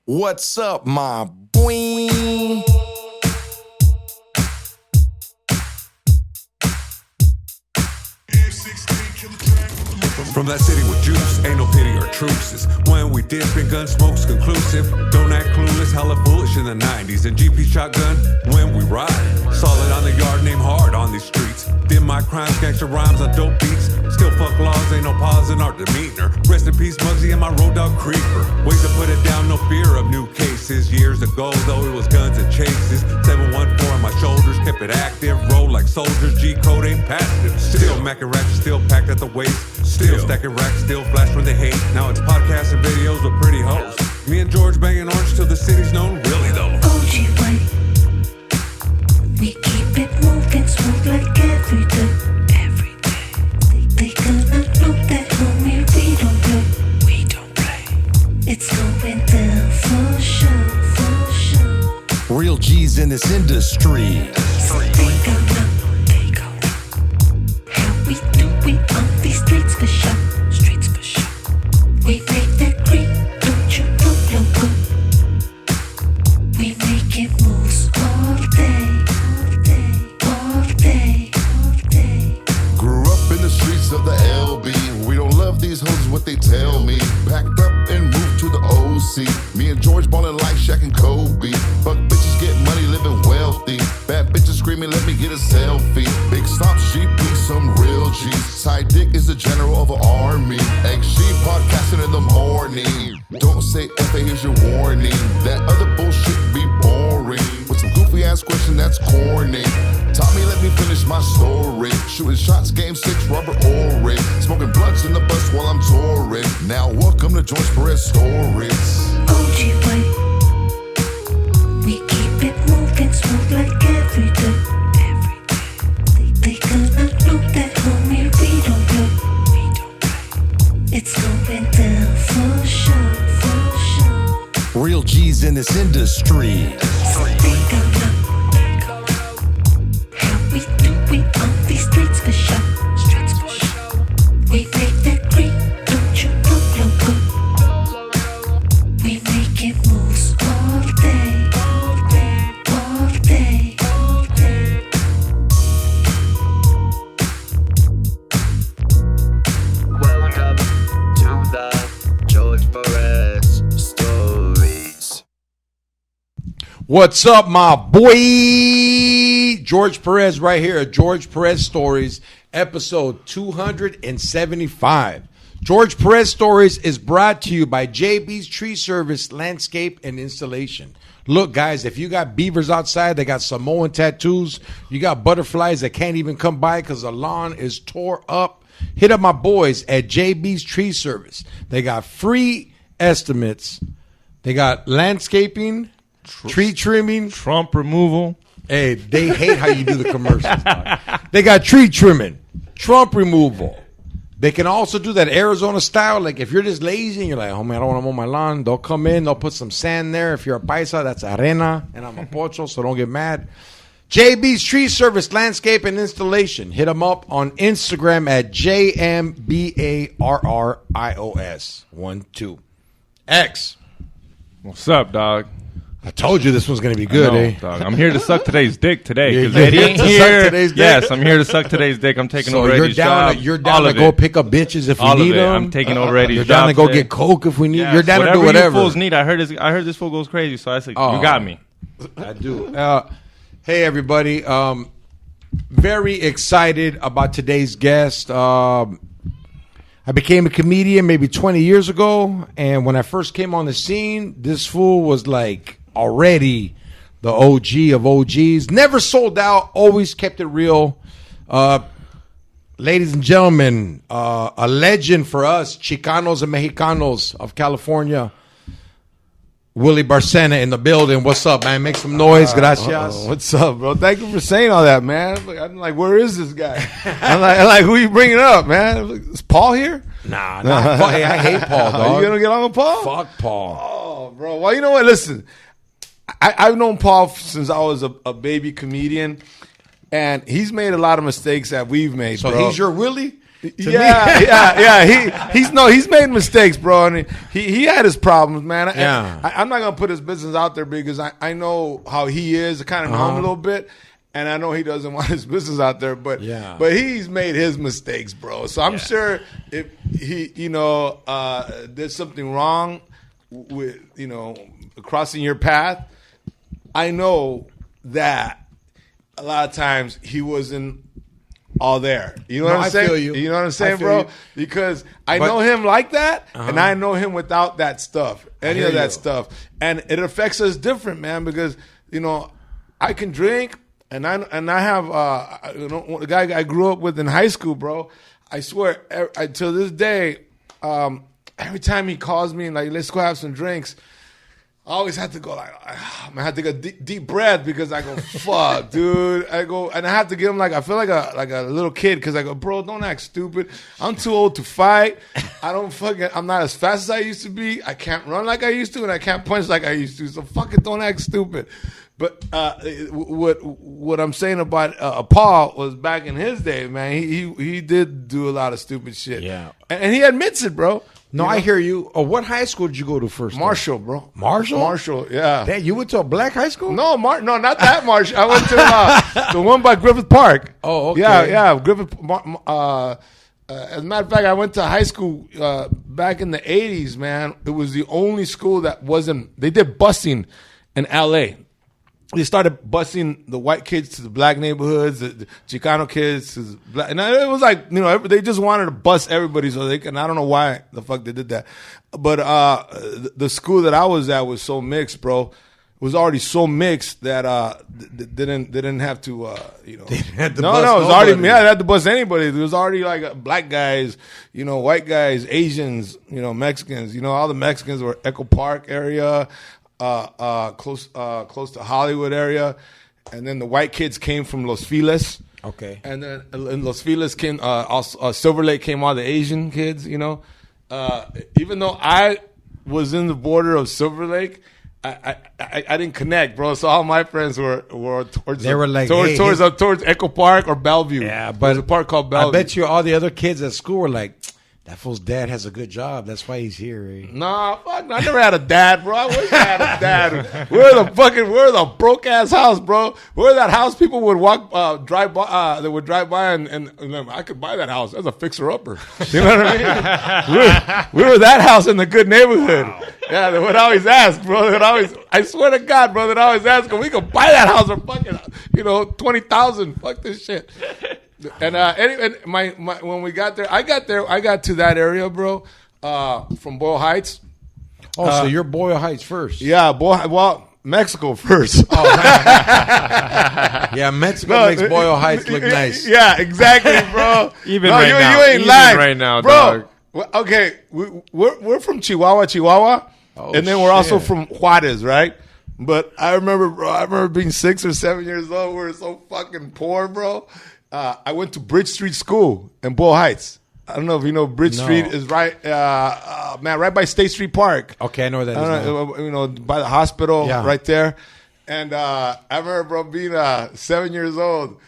What's up, my boiii? From that city with juice, ain't no pity or truces. When we dip and gun smoke's conclusive. Don't act clueless, hella foolish in the 90s. And GP shotgun when we ride. Solid on the yard, name hard on these streets. Dim my crimes, gangster rhymes on dope beats. Still fuck laws, ain't no pause in our demeanor. Rest in peace, Muggsy and my road dog creeper. Ways to put it down, no fear of new cases. Years ago, though, it was guns and chases. 714 on my shoulders, kept it active. Roll like soldiers, G-code ain't passive. Still macking ratchet, still packed at the waist. Still stacking racks, still flash when they hate. Now it's podcasts and videos with pretty hoes. Me and George banging orange till the city's known, really though. OG way. We keep it moving smooth like every day. Every day. They gonna know that homie, we don't play. It's going down for sure, for sure. Real G's in this industry. So they gon' know how we do it on these streets for sure. Streets for sure. We make that green, don't you know, loco? We making moves all day, all day, all day, all day. Grew up in the streets of the LB. We don't love these hoes, what they tell me. Packed up and moved to the OC. Me and George ballin' like Shaq and Kobe. Fuck bitches, get money, living wealthy. Bad bitches screaming, let me get a selfie. Big stop, GP, some real G's. Side dick is the general of an army. XG podcasting in the morning. Don't say F, here's your warning. That other bullshit be boring. With some goofy ass question that's corny. Tommy, let me finish my story. Shooting shots, game 6, rubber orange. Smoking blunts in the bus while I'm touring. Now welcome to George Perez Stories. OG way. We keep it moving smooth like every day. Every day. They gonna know that homie, we don't play. It's going down for sure, for sure. Real G's in this industry. So they gon' know how we do it on these streets for sure. Streets for sure. We make that green, don't you know, loco? We making moves all day, all day, all day, all day. Welcome to the George Perez Stories. What's up, my boy? George Perez right here at George Perez Stories, episode 275. George Perez Stories is brought to you by JB's Tree Service Landscape and Installation. Look, guys, if you got beavers outside, they got Samoan tattoos, you got butterflies that can't even come by because the lawn is tore up, hit up my boys at JB's Tree Service. They got free estimates. They got landscaping, tree trimming, Trump removal. Hey, they hate how you do the commercials, dog. They got tree trimming, Trump removal. They can also do that Arizona style. Like if you're just lazy and you're like, oh man, I don't want to mow my lawn. They'll come in, they'll put some sand there. If you're a paisa, that's arena. And I'm a pocho, so don't get mad. JB's Tree Service Landscape and Installation. Hit them up on Instagram at JMBARRIOS12. X. What's up, dog? I told you this one's going to be good, I know, eh? dog. I'm here to suck today's dick today because You're Eddie here ain't to suck here. today's dick? Yes, I'm here to suck today's dick. I'm taking So over you're Eddie's down, job. you're down All to of go it. pick up bitches if we All of need it. them. I'm taking over Eddie's You're job down to go today. get coke if we need. Yes, You're down to do You whatever. fools need. I heard this fool goes crazy, so I said, Oh. you got me. I do. Hey, everybody. Very excited about today's guest. I became a comedian maybe 20 years ago, and when I first came on the scene, this fool was like already the OG of OGs. Never sold out, always kept it real. Ladies and gentlemen, a legend for us, Chicanos and Mexicanos of California, Willie Barcena in the building. What's up, man? Make some noise. Gracias. What's up, bro? Thank you for saying all that, man. I'm like, where is this guy? I'm like, who you bringing up, man? Is Paul here? Nah. Hey, I hate Paul, dog. You gonna get on with Paul? Fuck Paul. Oh, bro. Well, you know what? Listen, I've known Paul since I was a baby comedian, and he's made a lot of mistakes that we've made. So bro. he's your Willie? He's made mistakes, bro, and he had his problems, man. Yeah. I'm not gonna put his business out there because I know how he is. I kind of know him a little bit, and I know he doesn't want his business out there. But he's made his mistakes, bro. So I'm sure if he did something wrong with crossing your path, I know that a lot of times he wasn't all there. You know what I'm saying? I feel you. You know what I'm saying, bro? You. Because I know him like that, and I know him without that stuff, any of that you. stuff. And it affects us different, man, because, I can drink, and I have, the guy I grew up with in high school, bro, I swear, till this day, every time he calls me and like, let's go have some drinks, I always have to go like, I have to get deep breath because I go, fuck, dude. I go, and I have to give him I feel like a little kid because I go, bro, don't act stupid. I'm too old to fight. I'm not as fast as I used to be. I can't run like I used to, and I can't punch like I used to. So fucking don't act stupid. But what I'm saying about Paul was back in his day, man. He did do a lot of stupid shit. Yeah, and he admits it, bro. No, I hear you. Oh, what high school did you go to first? Marshall, bro. Marshall, yeah. Damn, you went to a black high school? No, no, not that Marshall. I went to the one by Griffith Park. Oh, okay. Yeah, Griffith. As a matter of fact, I went to high school back in the 80s, man. It was the only school that wasn't. They did busing in L.A. They started busing the white kids to the black neighborhoods, the Chicano kids to the black. And it was like, they just wanted to bus everybody so they can. I don't know why the fuck they did that. But the school that I was at was so mixed, bro. It was already so mixed that they didn't have to, They didn't have to bus it was already, they had to bus anybody. There was already like black guys, white guys, Asians, Mexicans. All the Mexicans were Echo Park area. Close to Hollywood area, and then the white kids came from Los Feliz. Okay, and then in Los Feliz came Silver Lake came all the Asian kids. Even though I was in the border of Silver Lake, I didn't connect, bro. So all my friends were towards towards Echo Park or Bellevue. Yeah, but there's a park called Bellevue. I bet you all the other kids at school were like, that fool's dad has a good job. That's why he's here. Eh? Nah, fuck. I never had a dad, bro. I wish I had a dad. We're the broke ass house, bro. We're that house people would drive by. They would drive by and I could buy that house. That's a fixer upper. You know what I mean? we were that house in the good neighborhood. Wow. Yeah, they would always ask, bro. I swear to God, bro, they'd always ask, we could buy that house for fucking, $20,000. Fuck this shit. And when we got there, I got to that area, bro, from Boyle Heights. Oh, so you're Boyle Heights first? Yeah, Mexico first. Oh, yeah, Mexico makes Boyle Heights look nice. Yeah, exactly, bro. You ain't lying right now, bro. Dog. Okay, we're from Chihuahua, and then we're also from Juarez, right? But I remember being 6 or 7 years old. We were so fucking poor, bro. I went to Bridge Street School in Boyle Heights. I don't know if you know Bridge Street is right by State Street Park. Okay, I know where that is. By the hospital, right there. And I remember, bro, being 7 years old.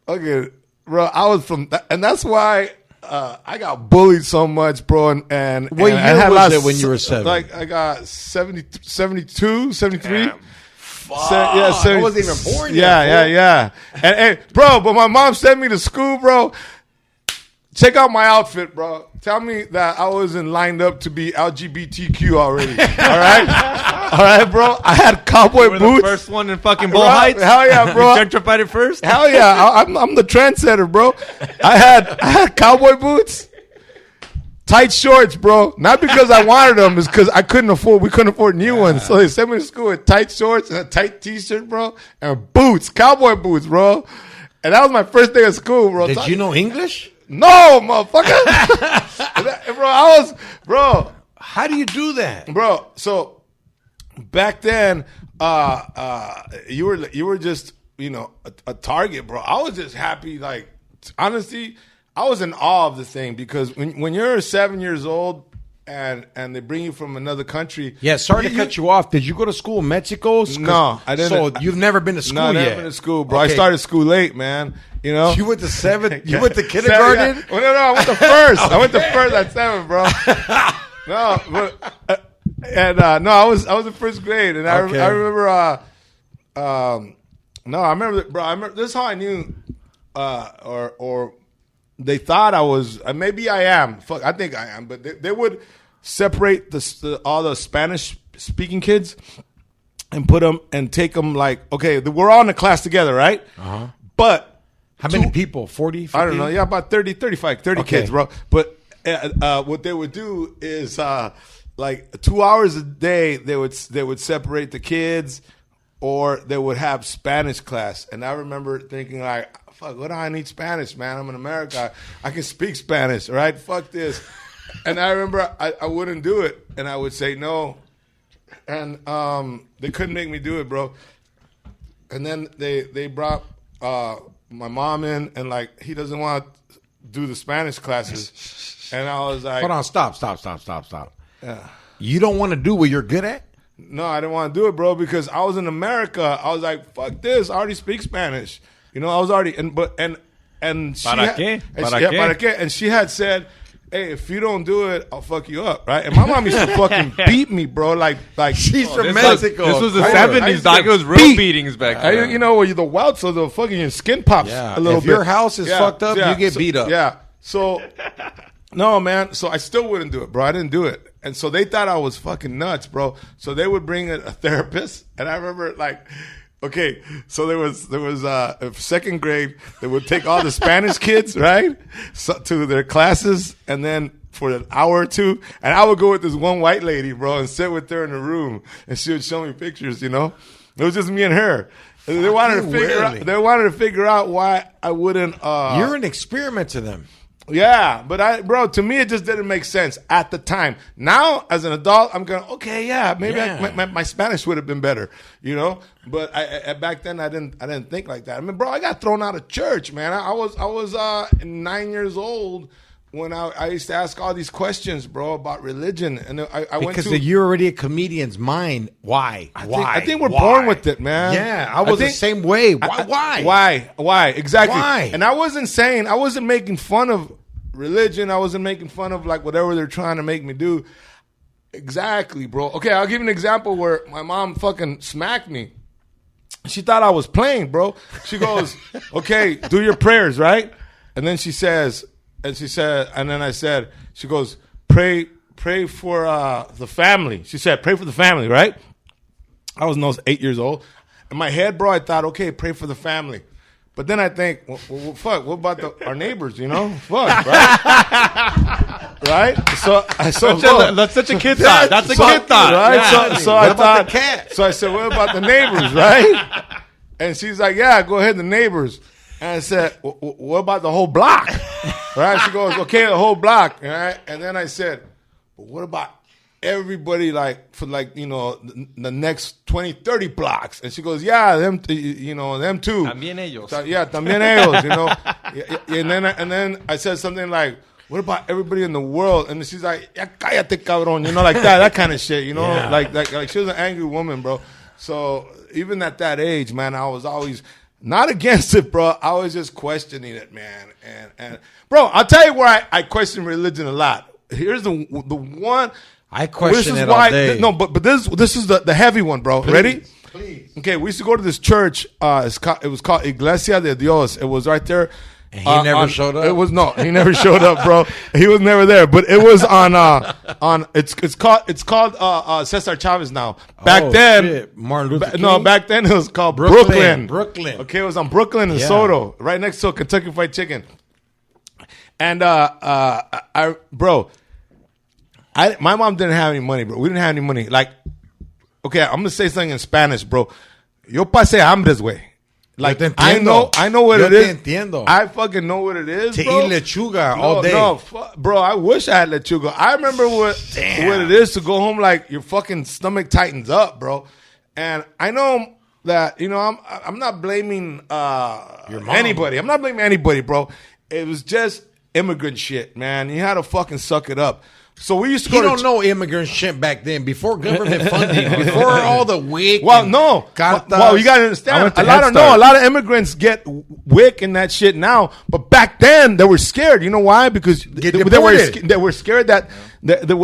Okay, bro, I was from, and that's why I got bullied so much, bro. And what year was it when you were 7? Like I got 72, 73. I wasn't even born yet. Yeah. And bro, but my mom sent me to school, bro. Check out my outfit, bro. Tell me that I wasn't lined up to be LGBTQ already. All right, bro. I had cowboy boots. The first one in fucking Boyle Heights. Hell yeah, bro. You gentrified it first. Hell yeah. I'm the trendsetter, bro. I had cowboy boots. Tight shorts, bro. Not because I wanted them, it's because we couldn't afford new ones. So they sent me to school with tight shorts and a tight t-shirt, bro, and boots, cowboy boots, bro. And that was my first day of school, bro. Did you know English? No, motherfucker. Bro. How do you do that? Bro, so back then, you were just, a target, bro. I was just happy, honestly, I was in awe of the thing because when you're 7 years old, and they bring you from another country. Yeah, sorry to cut you off. Did you go to school in Mexico? No, I didn't. So you've never been to school No, I yet? never been to school, bro. Okay. I started school late, man. You know, You went to seventh. You went to Yeah. kindergarten. Well, no, I went to first. I went to first at 7, bro. No, but no, I was in first grade, and Okay. I remember. No, I remember, bro. I remember this is how I knew, or they thought I was. Maybe I am. Fuck, I think I am. But they would separate all the Spanish speaking kids and put them and take them like, okay, we're all in a class together, right? But How many people? 40, 50? I don't know. Yeah, about 30 Okay. kids, bro. But what they would do is like 2 hours a day, they would separate the kids, or they would have Spanish class. And I remember thinking like, fuck, what do I need Spanish, man? I'm in America. I can speak Spanish, right? Fuck this. And I remember I wouldn't do it, and I would say no. And they couldn't make me do it, bro. And then they brought my mom in, and like, he doesn't want to do the Spanish classes. And I was like, Hold on. Stop. Yeah. You don't want to do what you're good at? no, I didn't want to do it, bro, because I was in America. I was like, fuck this. I already speak Spanish. You know, I was already, and she ¿Para had- qué? and ¿Para she- qué? ¿Para qué? And she had said, hey, if you don't do it, I'll fuck you up, right? And my mom used to fucking beat me, bro. Like She's from This Mexico. was the I 70s, used dog. to It was real beat. beatings back then. you know, the welts of the fucking your skin pops Yeah. a little If bit. your house is fucked up, you get beat up. Yeah. So, no, man. So I still wouldn't do it, bro. I didn't do it. And so they thought I was fucking nuts, bro. So they would bring a therapist. And I remember, like, okay, so there was second grade, they would take all the Spanish kids, right, to their classes, and then for an hour or two, and I would go with this one white lady, bro, and sit with her in the room, and she would show me pictures, you know? It was just me and her. And they wanted to figure out why I wouldn't. You're an experiment to them. Yeah, but bro, to me it just didn't make sense at the time. Now, as an adult, I'm going, okay, yeah, maybe Yeah. my Spanish would have been better, you know. But I back then I didn't think like that. I mean, bro, I got thrown out of church, man. I was 9 years old when I used to ask all these questions, bro, about religion, and I went Because to. you're already a comedian's mind. Why? I think we're born with it, man. Yeah, I was the same way. Why? Why? Exactly. Why? And I wasn't making fun of religion. I wasn't making fun of like whatever they're trying to make me do. Exactly, bro. Okay, I'll give you an example where my mom fucking smacked me. She thought I was playing, bro. She goes, okay, do your prayers, right? And then she goes, pray for the family. She said, pray for the family, right? I was 8 years old. In my head, bro, I thought, okay, pray for the family. But then I think, well, fuck, what about our neighbors, you know? Fuck, right? Right? So That's such a kid thought. That's a kid thought. Right? Yeah. So What I about thought, the cat? so I said, what about the neighbors, right? And she's like, yeah, go ahead, the neighbors. And I said, what about the whole block? Right? She goes, okay, the whole block. Right? And then I said, but what about everybody, like, for like, you know, the next 20, 30 blocks? And she goes, yeah, them too. También ellos. Yeah, también ellos, you know. And then I said something like, what about everybody in the world? And she's like, ya cállate, cabrón, you know, like that kind of shit, you know. Yeah. Like she was an angry woman, bro. So even at that age, man, I was always not against it, bro. I was just questioning it, man. And bro, I'll tell you where I question religion a lot. Here's the one. I question it all day. No, but this is the heavy one, bro. Ready? Please. Okay, we used to go to this church. It was called Iglesia de Dios. It was right there. And he never showed up? It was he never showed up, bro. He was never there. But it was on it's called Cesar Chavez now. Back then, shit. Martin Luther King? back then it was called Brooklyn. Brooklyn. Okay, it was on Brooklyn and Yeah. Soto, right next to Kentucky Fried Chicken. And my mom didn't have any money, bro. We didn't have any money. Like, okay, I'm gonna say something in Spanish, bro. Yo pasé hambres, güey. Like, Yo te I entiendo. know what Yo it te is. entiendo. I fucking know what it is, To bro. eat lechuga all day. No, bro, I wish I had lechuga. I remember what it is to go home like your fucking stomach tightens up, bro. And I know that, you know, I'm not blaming anybody. I'm not blaming anybody, bro. It was just immigrant shit, man. You had to fucking suck it up. So we used to You go don't to know immigrant shit back then. Before government funding, before all the WIC. Well, no. Cartas. Well, you got to I understand. went to A lot Head of Start. a lot of immigrants get WIC and that shit now, but back then they were scared. You know why? Because Get they deported. were scared that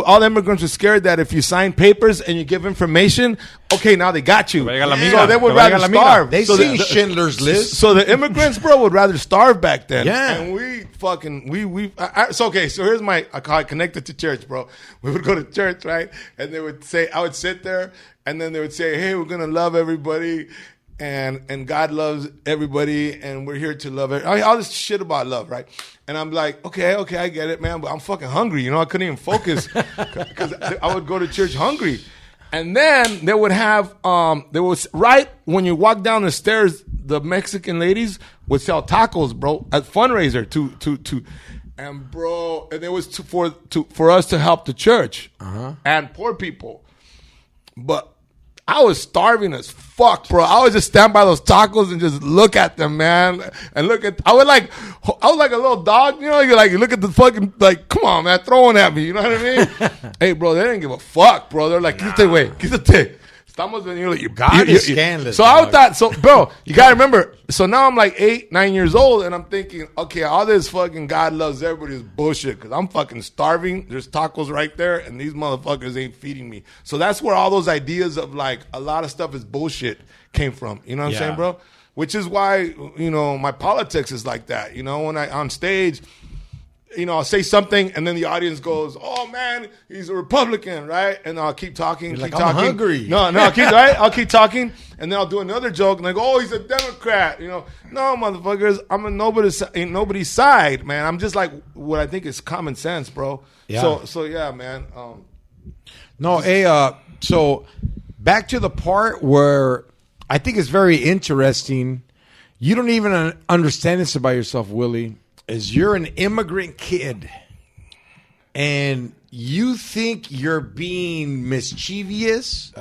all the immigrants were scared that if you sign papers and you give information, okay, now they got you. Que vaya la So mina. they would Que vaya rather la mina. starve. They So seen Schindler's List. So the immigrants, bro, would rather starve back then. Yeah. And we fucking so okay. So here's my I call it connected to church, bro. We would go to church, right? And they would say, I would sit there, and then they would say, hey, we're gonna love everybody, and God loves everybody, and we're here to love everybody. All this shit about love, right? And I'm like, okay, I get it, man, but I'm fucking hungry. You know, I couldn't even focus because I would go to church hungry. And then they would have, there was right when you walk down the stairs, the Mexican ladies would sell tacos, bro, at fundraiser and bro, and it was for us to help the church and poor people. But I was starving as fuck, bro. I would just stand by those tacos and just look at them, man. And I was like a little dog, you know, you look at the fucking, like, come on, man, throwing at me, you know what I mean? Hey, bro, they didn't give a fuck, bro. They're like, quítate. Estamos veniendo. God is scandalous. So I thought, bro, you gotta remember, so now I'm like 8, 9 years old, and I'm thinking, okay, all this fucking God loves everybody is bullshit, because I'm fucking starving. There's tacos right there, and these motherfuckers ain't feeding me. So that's where all those ideas of like a lot of stuff is bullshit came from. You know what I'm saying, bro? Which is why, you know, my politics is like that. You know, when I on stage, you know, I'll say something, and then the audience goes, "Oh man, he's a Republican, right?" And I'll keep talking, You're keep like, I'm talking. hungry. No, I'll keep talking, and then I'll do another joke, and I go, "Oh, he's a Democrat," you know. No, motherfuckers, I'm on nobody's side, man. I'm just like what I think is common sense, bro. Yeah. So yeah, man. So back to the part where I think it's very interesting. You don't even understand this about yourself, Willie. Is you're an immigrant kid and you think you're being mischievous,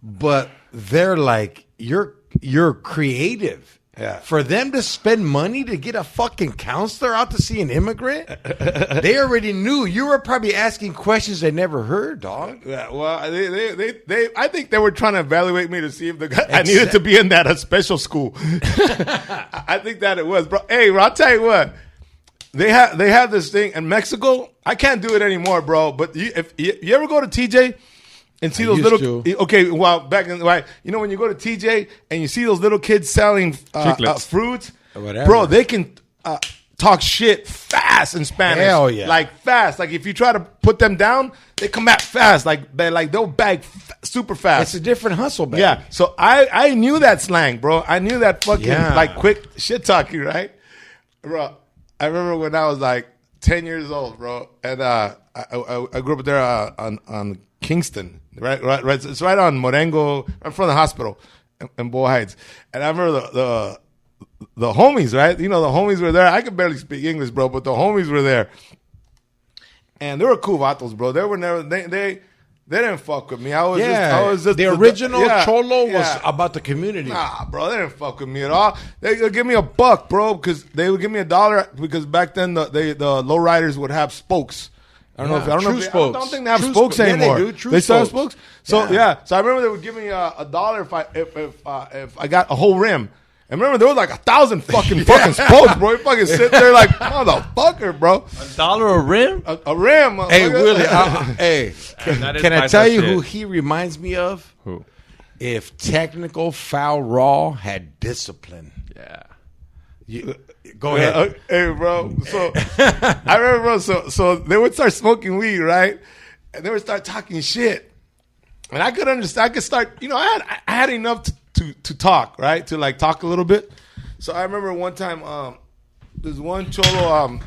but they're like, you're creative. Yeah. For them to spend money to get a fucking counselor out to see an immigrant, they already knew. You were probably asking questions they never heard, dog. Yeah, well, they I think they were trying to evaluate me to see if I needed to be in that special school. I think that it was, bro. Hey, bro, I'll tell you what. They have this thing in Mexico. I can't do it anymore, bro. But if you ever go to TJ and see those little back in you know when you go to TJ and you see those little kids selling fruits, whatever, bro, they can talk shit fast in Spanish. Hell yeah, like fast. Like if you try to put them down, they come back fast. Like they'll bag super fast. It's a different hustle, man. Yeah. So I knew that slang, bro. I knew that fucking like quick shit talking, right, bro. I remember when I was like 10 years old, bro, and I grew up there on Kingston, right. It's right on Morengo, right in front of the hospital in Boyle Heights. And I remember the homies, right? You know, the homies were there. I could barely speak English, bro, but the homies were there, and they were cool vatos, bro. They were never they didn't fuck with me. I was just the original Cholo was about the community. Nah, bro, they didn't fuck with me at all. They would give me $1, bro, because they would give me $1 because back then the lowriders would have spokes. I don't think they have spokes anymore. They do. They still have spokes. So so I remember they would give me $1 if I got a whole rim. And remember, there was like 1,000 fucking spokes, bro. You fucking sit there like, motherfucker, bro. $1 a rim? A rim. Hey, Willie, can I tell you who shit. he reminds me of? Who? If Technical Foul Raw had discipline. Yeah. Go ahead. Hey, bro. So I remember, bro. So they would start smoking weed, right? And they would start talking shit. And I could understand. I could start. You know, I had enough to talk, right? To like talk a little bit. So I remember one time, this one cholo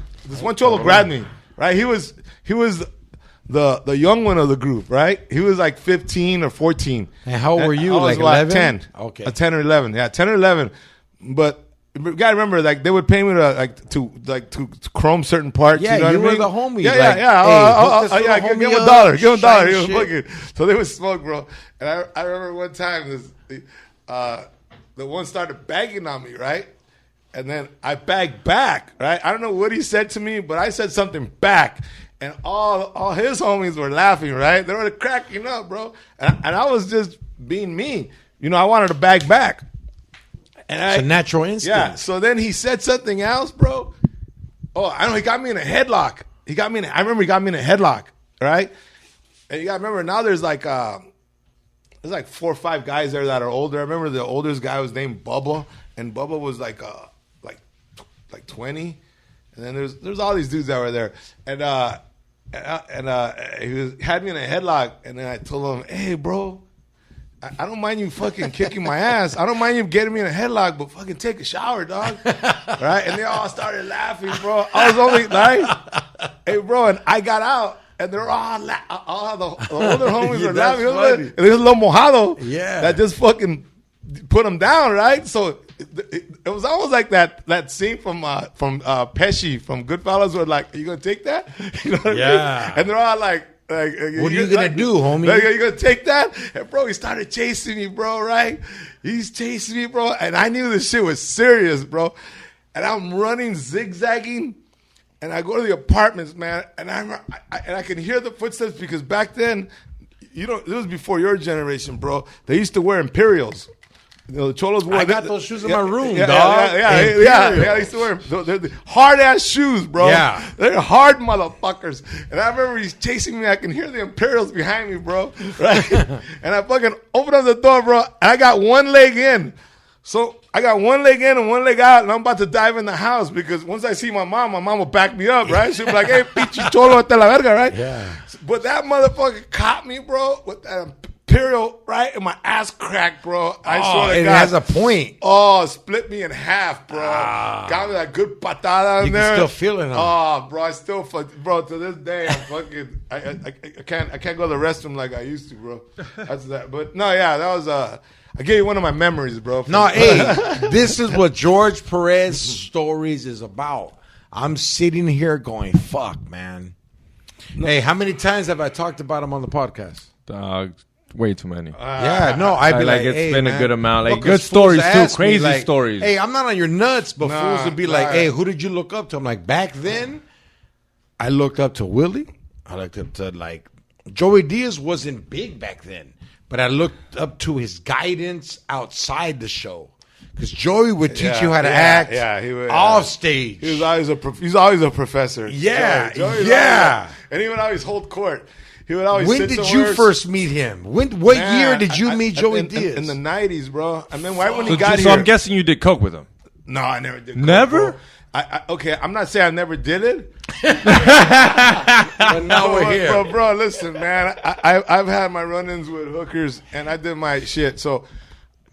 grabbed me, right? He was the young one of the group, right? He was like 15 or 14. And how old were you? I was Like 11? 10. Okay. 10 or 11. Yeah, 10 or 11. But you gotta remember, like they would pay me to chrome certain parts. Yeah, you know you what were I mean? the homie. Yeah, like, yeah. Hey, Give him $1. Give him $1. shine He was shit. fucking. So they would smoke, bro. And I remember one time the one started bagging on me, right? And then I bagged back, right? I don't know what he said to me, but I said something back. and all his homies were laughing, right? They were cracking up, bro. And I was just being me. You know, I wanted to bag back. And It's a natural instinct. Yeah. So then he said something else, bro. Oh, I know. He got me in a headlock. I remember he got me in a headlock, right? And you got to remember, now there's like 4 or 5 guys there that are older. I remember the oldest guy was named Bubba, and Bubba was like 20. And then there's all these dudes that were there, and he had me in a headlock, and then I told him, "Hey, bro, I don't mind you fucking kicking my ass. I don't mind you getting me in a headlock, but fucking take a shower, dog." Right? And they all started laughing, bro. I was only like, "Hey, bro," and I got out. And they're all the older homies were laughing. And there's a little mojado that just fucking put them down, right? So it was almost like that scene from Pesci from Goodfellas where like, "Are you gonna take that?" You know what I mean? And they're all like, "What are you gonna do, homie? Like, are you gonna take that?" And bro, he started chasing me, bro. Right? He's chasing me, bro. And I knew this shit was serious, bro. And I'm running, zigzagging. And I go to the apartments, man, and I can hear the footsteps because back then, it was before your generation, bro. They used to wear Imperials. You know, the Cholos wore. I got those shoes in my room, dog. Yeah. I used to wear them. They're the hard ass shoes, bro. Yeah, they're hard motherfuckers. And I remember he's chasing me. I can hear the Imperials behind me, bro. Right? And I fucking open up the door, bro. And I got one leg in. So I got one leg in and one leg out, and I'm about to dive in the house because once I see my mom will back me up, right? She'll be like, "Hey, pinche cholo, te la verga," right? Yeah. But that motherfucker caught me, bro, with that Imperial, right? And my ass cracked, bro. I swear to it God. has a point. Oh, split me in half, bro. Got me that good patada in You there. can still feel it, huh? Oh, bro, bro, to this day, I'm fucking, I can't go to the restroom like I used to, bro. That's that. But no, yeah, that was, I gave you one of my memories, bro. No, hey, this is what George Perez Stories is about. I'm sitting here going, "Fuck, man." Hey, how many times have I talked about him on the podcast? Way too many. I'd be like, it's "Hey, been man." a good amount. Like, Well, good 'cause fools stories too, ask me, crazy like, stories. "Hey, I'm not on your nuts," but fools would be like, right. "Hey, who did you look up to?" I'm like, back then, I looked up to Willie. I looked up to like Joey Diaz wasn't big back then. But I looked up to his guidance outside the show because Joey would teach you how to act he would, off stage. He was always he's always a professor. Yeah, Joey's yeah. always, and he would always hold court. He would always. When sit did somewhere. you first meet him? What year did you meet Joey in, Diaz? In the 90s, bro. And then right when he got So here. I'm guessing you did coke with him. No, I never did. Coke, Never? bro. Okay, I'm not saying I never did it. But now we're here. Bro, listen, man. I've had my run-ins with hookers, and I did my shit. So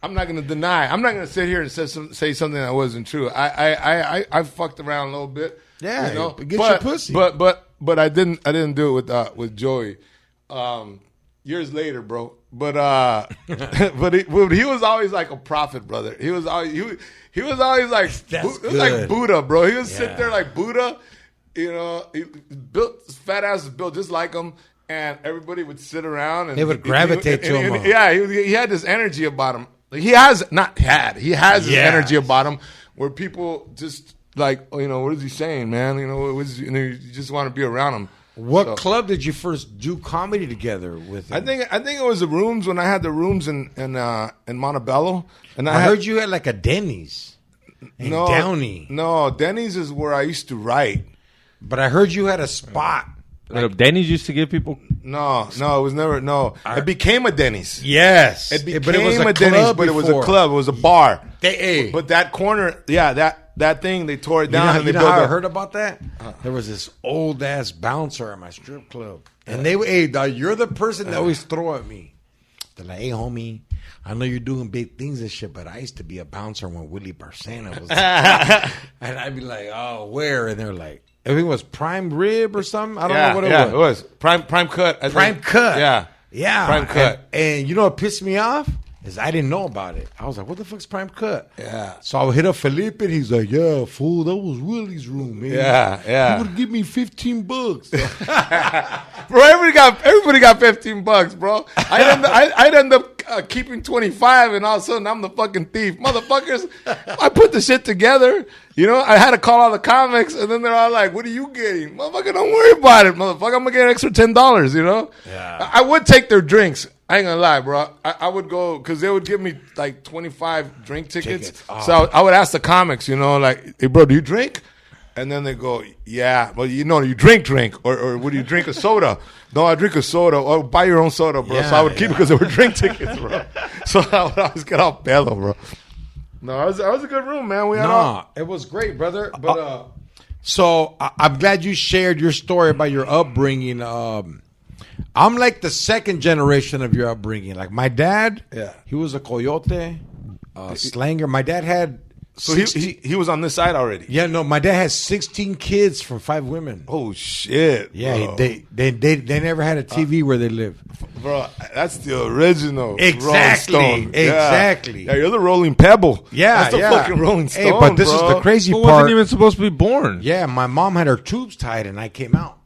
I'm not gonna deny. I'm not gonna sit here and say something that wasn't true. I fucked around a little bit. Yeah, you know, get your pussy. But I didn't do it with Joey. Years later, bro. But he was always like a prophet, brother. He was always like That's it was like good. Buddha, bro. He would sit there like Buddha. You know, he built his fat ass was built just like him, and everybody would sit around and They would gravitate to him. Yeah, he had this energy about him. He has this energy about him where people just like, what is he saying, man? You just want to be around him. What club did you first do comedy together with him? I think it was the rooms when I had the rooms in Montebello, and I heard you had like a Denny's in Downey. No, Denny's is where I used to write. But I heard you had a spot. Denny's used to give people. No, it was never. No, it became a Denny's. Yes, It became but it was a Denny's, but it was a club. It was a bar. But that corner, that thing, they tore it down. You know how I heard about that? There was this old ass bouncer at my strip club, and you're the person that always throw at me. They're like, "Hey, homie, I know you're doing big things and shit, but I used to be a bouncer when Willie Barcena was." And I'd be like, "Oh, where?" And they're like, "I think it was Prime Rib or something. I don't know what it was." Yeah, it was Prime Cut. Prime Cut. Yeah. Yeah. Prime Cut. And you know what pissed me off? is I didn't know about it. I was like, what the fuck's prime cut? Yeah. So I would hit up Felipe, and he's like, yeah, fool, that was Willie's room, man. Yeah. He would give me $15. Bro, everybody got $15, bro. I'd end up keeping 25, and all of a sudden I'm the fucking thief, motherfuckers. I put the shit together, you know. I had to call all the comics, and then they're all like, "What are you getting, motherfucker? Don't worry about it, motherfucker. I'm gonna get an extra $10, you know." Yeah. I would take their drinks. I ain't gonna lie, bro. I would go because they would give me like 25 drink tickets. Oh. So I would ask the comics, you know, like, "Hey, bro, do you drink?" And then they go, "Yeah, well, you know, you drink, or would you drink a soda?" "No, I drink a soda." "Or buy your own soda, bro." Yeah, So I would keep it because they were drink tickets, bro. So I would always get out bello, bro. No, it was a good room, man. We had all, It was great, brother. But so I'm glad you shared your story about your upbringing. I'm like the second generation of your upbringing. Like my dad, he was a coyote, slanger. My dad had. so he was on this side already. Yeah, no, my dad has 16 kids from 5 women. Oh shit! Yeah, bro. they never had a TV where they live. Bro, that's the original. Exactly, Rolling Stone. exactly. Yeah, you're the Rolling Pebble. Yeah, that's the fucking Rolling Stone. Hey, but this bro. is the crazy Who part. wasn't even supposed to be born? Yeah, my mom had her tubes tied and I came out.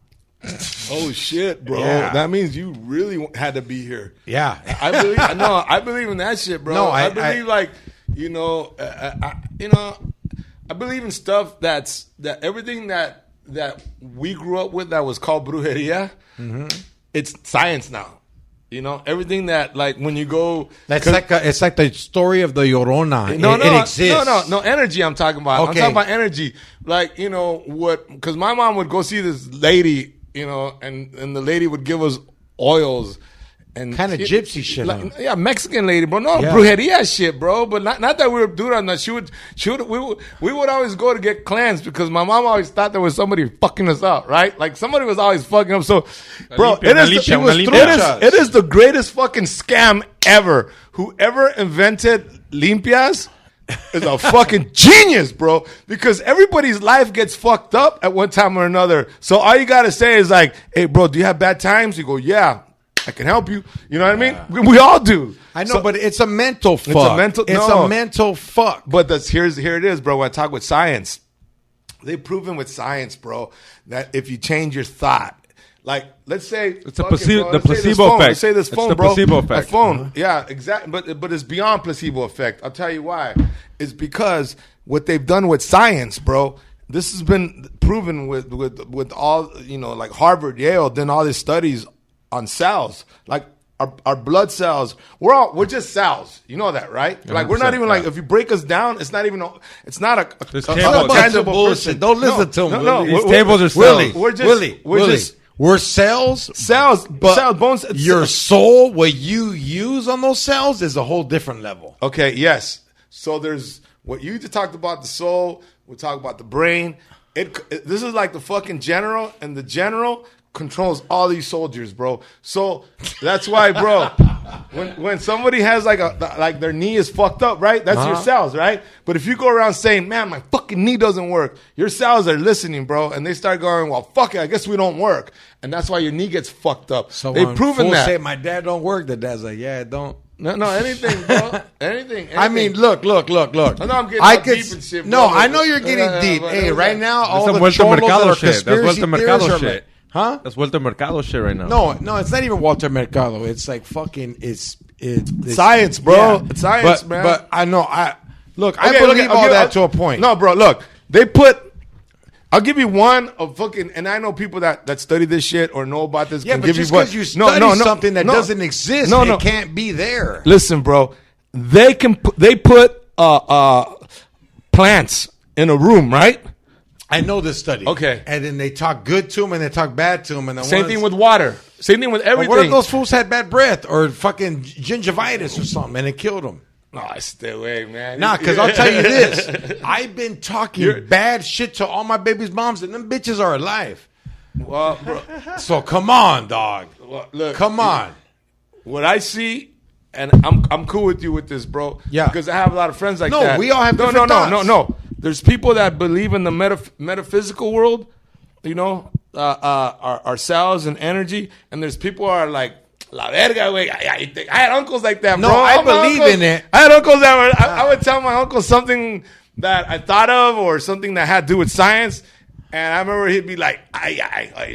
Oh shit, bro! Yeah. That means you really had to be here. Yeah, I believe in that shit, bro. No, I believe like I believe in stuff that everything that we grew up with that was called brujeria. It's science now. You know, everything that like when you go, it's like the story of the Llorona. It exists. No energy. I'm talking about. Okay. I'm talking about energy. Like you know what? Because my mom would go see this lady, you know, and the lady would give us oils. And Kind of gypsy shit. Like, yeah, Mexican lady, bro. No, Yeah. brujeria shit, bro. But not that we were doing that. We would always go to get cleansed because my mom always thought there was somebody fucking us up, right? Like somebody was always fucking up. So, bro, it is the greatest fucking scam ever. Whoever invented limpias is a fucking genius, bro. Because everybody's life gets fucked up at one time or another. So all you gotta say is like, "Hey, bro, do you have bad times?" You go, "Yeah. I can help you." You know what I mean? We all do. I know, but it's a mental fuck. It's a mental fuck. But here it is, bro. When I talk with science, they've proven with science, bro, that if you change your thought, like let's say It's the placebo effect. Let's say this It's phone, the bro. placebo effect. A phone, yeah, exactly. But it's beyond placebo effect. I'll tell you why. It's because what they've done with science, bro. This has been proven with all, you know, like Harvard, Yale, done all these studies on cells, like our blood cells. We're just cells. You know that, right? Like we're not even like, if you break us down, it's not even a tangible person. Don't listen to him. No, These tables are cells. We're cells. But But bones. your soul, what you use on those cells, is a whole different level. Okay, yes. So there's what you just talked about, the soul. We talk about the brain. This is like the fucking general, and the general controls all these soldiers, bro. So that's why, bro, when somebody has like their knee is fucked up, right? That's your cells, right? But if you go around saying, "Man, my fucking knee doesn't work," your cells are listening, bro, and they start going, "Well, fuck it, I guess we don't work," and that's why your knee gets fucked up. So they've when proven fools that. say my dad don't work, the dad's like, yeah, it don't. No, anything, bro. Anything. I mean, look. I know I'm getting all deep and shit, No, bro. I know you're getting deep. but- Hey, right now, all That's the Vuelta cholos that Mercado are shit. That's conspiracy Vuelta theorists Mercado are shit. like, huh? That's Vuelta Mercado shit right now. No, it's not even Walter Mercado. It's like fucking, it's Science, bro. It's science, man. But I know, I Okay, believe all that to a point. No, bro, look. I'll give you one of fucking, and I know people that study this shit or know about this. Yeah, can but give just you one. because you study something that doesn't exist, it can't be there. Listen, bro. They put plants in a room, right? I know this study. Okay. And then they talk good to him and they talk bad to him. And then Same thing with water. Same thing with But everything. what if those fools had bad breath or fucking gingivitis or something and it killed them? No, stay away, man. Nah, because I'll tell you this. I've been talking bad shit to all my baby's moms, and them bitches are alive. Well, bro, So come on, dog. look, Come on. what I see, and I'm cool with you with this, bro. Yeah. Because I have a lot of friends like No, that. we all have different thoughts. No. There's people that believe in the metaphysical world, you know, our cells and energy, and there's people who are like, La verga, güey. I had uncles like that, No, bro. I All my believe uncles- in it. I had uncles that were, I would tell my uncle something that I thought of or something that had to do with science. And I remember he'd be like, ay,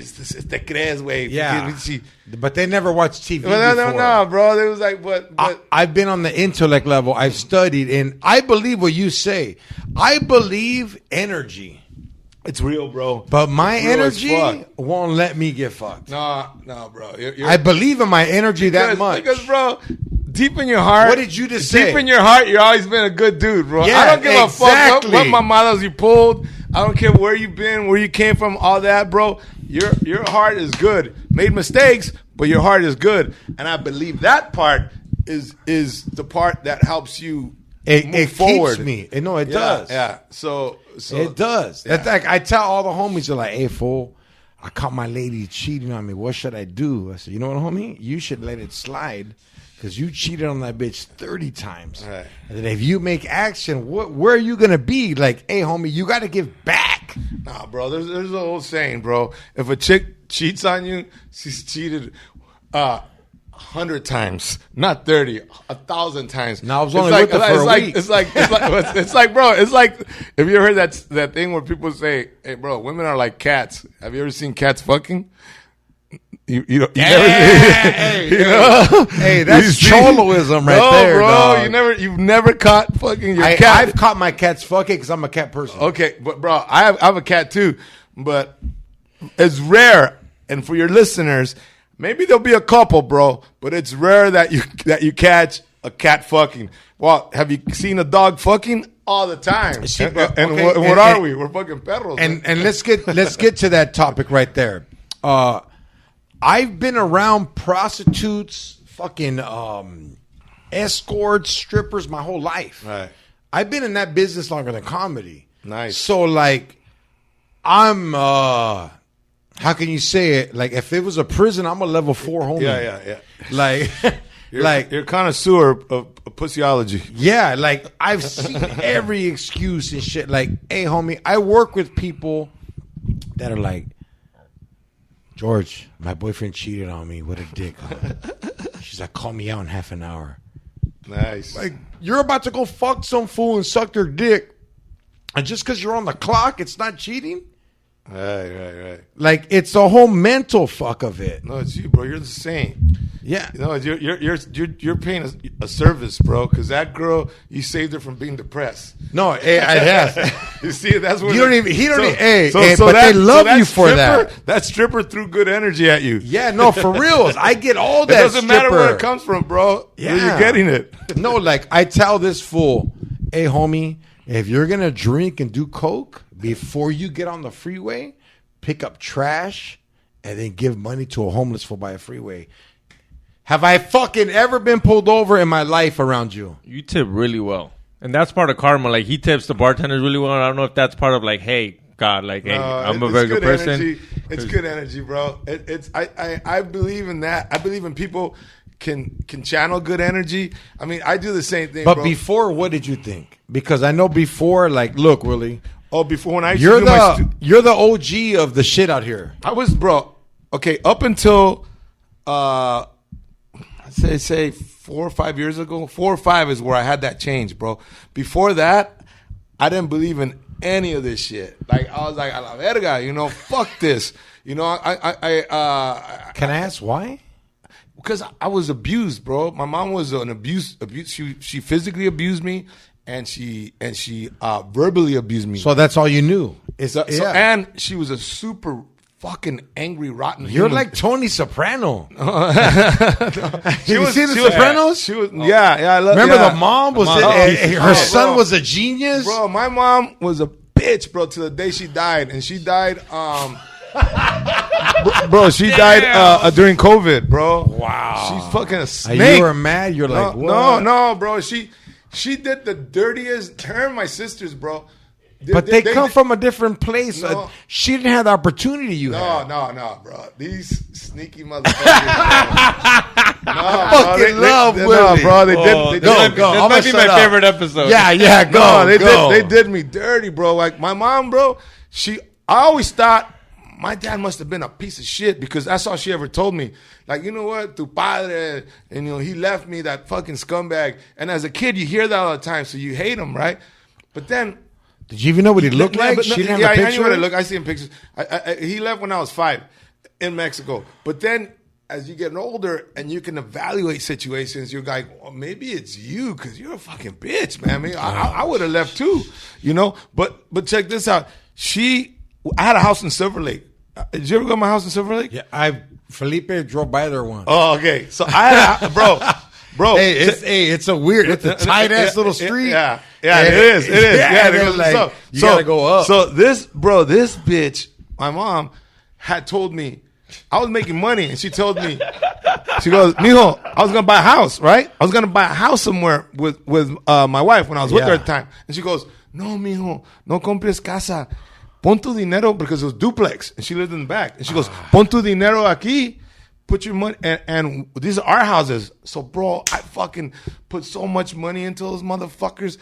te crees, güey. Yeah. Sí. But they never watched TV But before. no, bro. It was like, but I've been on the intellect level. I've studied, and I believe what you say. I believe energy. it's real, bro. But my Real as energy fuck. won't let me get fucked. No, bro. You're, I believe in my energy that much. Because, bro, deep in your heart. What did you just say? Deep in your heart, you've always been a good dude, bro. Yeah, I don't give a fuck exactly. what mamadas you pulled. I don't care where you've been, where you came from, all that, bro. Your heart is good. Made mistakes, but your heart is good. And I believe that part is the part that helps you move forward. Keeps me. No, it does. Yeah. So It does. Yeah. That's like I tell all the homies, they're like, "Hey, fool, I caught my lady cheating on me. What should I do?" I said, "You know what, homie? You should let it slide because you cheated on that bitch 30 times. Right. And then if you make action, where are you gonna be? Like, hey, homie, you got to give back." Nah, bro. There's an old saying, bro. If a chick cheats on you, she's cheated 100 times, not 30, 1,000 times. Now, I was only with her for a week. It's like, bro. It's like, have you ever heard that thing where people say, "Hey, bro, women are like cats." Have you ever seen cats fucking? You never, Hey, you know? hey, that's You see? choloism right No, there, bro. dog. You've never caught fucking your I've cat. caught my cats fucking because I'm a cat person. Okay, but bro, I have a cat too, but it's rare. And for your listeners, maybe there'll be a couple, bro, but it's rare that you catch a cat fucking. Well, have you seen a dog fucking? All the time. See, And, bro, and okay, what and- are and- we? We're fucking perros. And let's get to that topic right there. I've been around prostitutes, fucking escorts, strippers my whole life. Right. I've been in that business longer than comedy. Nice. So like I'm how can you say it? Like if it was a prison, I'm a level 4 homie. Yeah. Like You're a connoisseur of pussyology. yeah, like I've seen every excuse and shit. Like, hey, homie, I work with people that are like, George, my boyfriend cheated on me. What a dick. Huh? She's like, call me out in half an hour. Nice. Like, you're about to go fuck some fool and suck their dick. And just because you're on the clock, it's not cheating? Right. Like, it's the whole mental fuck of it. No, it's you, bro. You're the same. Yeah. You know, you're paying a service, bro. Because that girl, you saved her from being depressed. No, yes. You see, that's what You don't even- he don't even- hey, so but they love you for stripper, that. That stripper threw good energy at you. Yeah, no, for reals. I get all It that doesn't matter where stripper. it comes from, bro. Yeah. You're getting it. No, like I tell this fool, hey homie, if you're gonna drink and do coke before you get on the freeway, pick up trash and then give money to a homeless fool by a freeway. Have I fucking ever been pulled over in my life around you? You tip really well. And that's part of karma. Like, he tips the bartenders really well. I don't know if that's part of, like, hey, God, like, hey, I'm a very good person. Energy. It's good energy, bro. I believe in that. I believe in people can channel good energy. I mean, I do the same thing, But bro. before, what did you think? Because I know before, like, look, Willie, before when I used you're to do my you're the OG of the shit out here. I was, bro. Okay, up until I'd say 4 or 5 years ago. 4 or 5 is where I had that change, bro. Before that, I didn't believe in any of this shit. Like I was like, a la verga, you know, fuck this. You know, Can I ask why? because I was abused, bro. My mom was an abuse. She physically abused me, and she verbally abused me. So that's all you knew. And she was a super fucking angry, rotten. You're human. like Tony Soprano. She You see The Sopranos? She was, yeah. I love. Remember yeah. the mom was Mom. her son Bro. was a genius. Bro, my mom was a bitch, bro, till the day she died, and she died. Bro, she died during COVID, bro. Wow. She's fucking a snake. You were mad. You're like, no, what? no, bro. She did the dirtiest. Her and my sisters, bro. But they come from a different place. No. She didn't have the opportunity you had. No, bro. These sneaky motherfuckers. Bro. No, Fucking love no, Willie. bro. They did. Go. This I'm might be gonna my shut up. favorite episode. Yeah, go. No, go. they did me dirty, bro. Like my mom, bro. I always thought my dad must have been a piece of shit because that's all she ever told me. Like, you know what, tu padre, and he left me, that fucking scumbag. And as a kid, you hear that all the time, so you hate him, right? But then, did you even know what he looked like? But She didn't yeah, have a I picture. knew what he looked. I see him pictures. He left when I was 5 in Mexico. But then, as you get older and you can evaluate situations, you're like, well, maybe it's you because you're a fucking bitch, man. I mean, I would have left too, But check this out. I had a house in Silver Lake. Did you ever go to my house in Silver Lake? Yeah, Felipe drove by there once. Oh, okay. So I had bro. Hey, it's a tight ass little street. Yeah, it is. Yeah, it was like, you gotta go up. So this bitch, my mom had told me I was making money, and she told me, she goes, mijo, I was gonna buy a house, right? I was gonna buy a house somewhere with my wife when I was with her at the time, and she goes, no, mijo, no compres casa, pon tu dinero, because it was duplex, and she lived in the back, and she goes, pon tu dinero aquí, put your money, and these are our houses. So, bro, I fucking put so much money into those motherfuckers,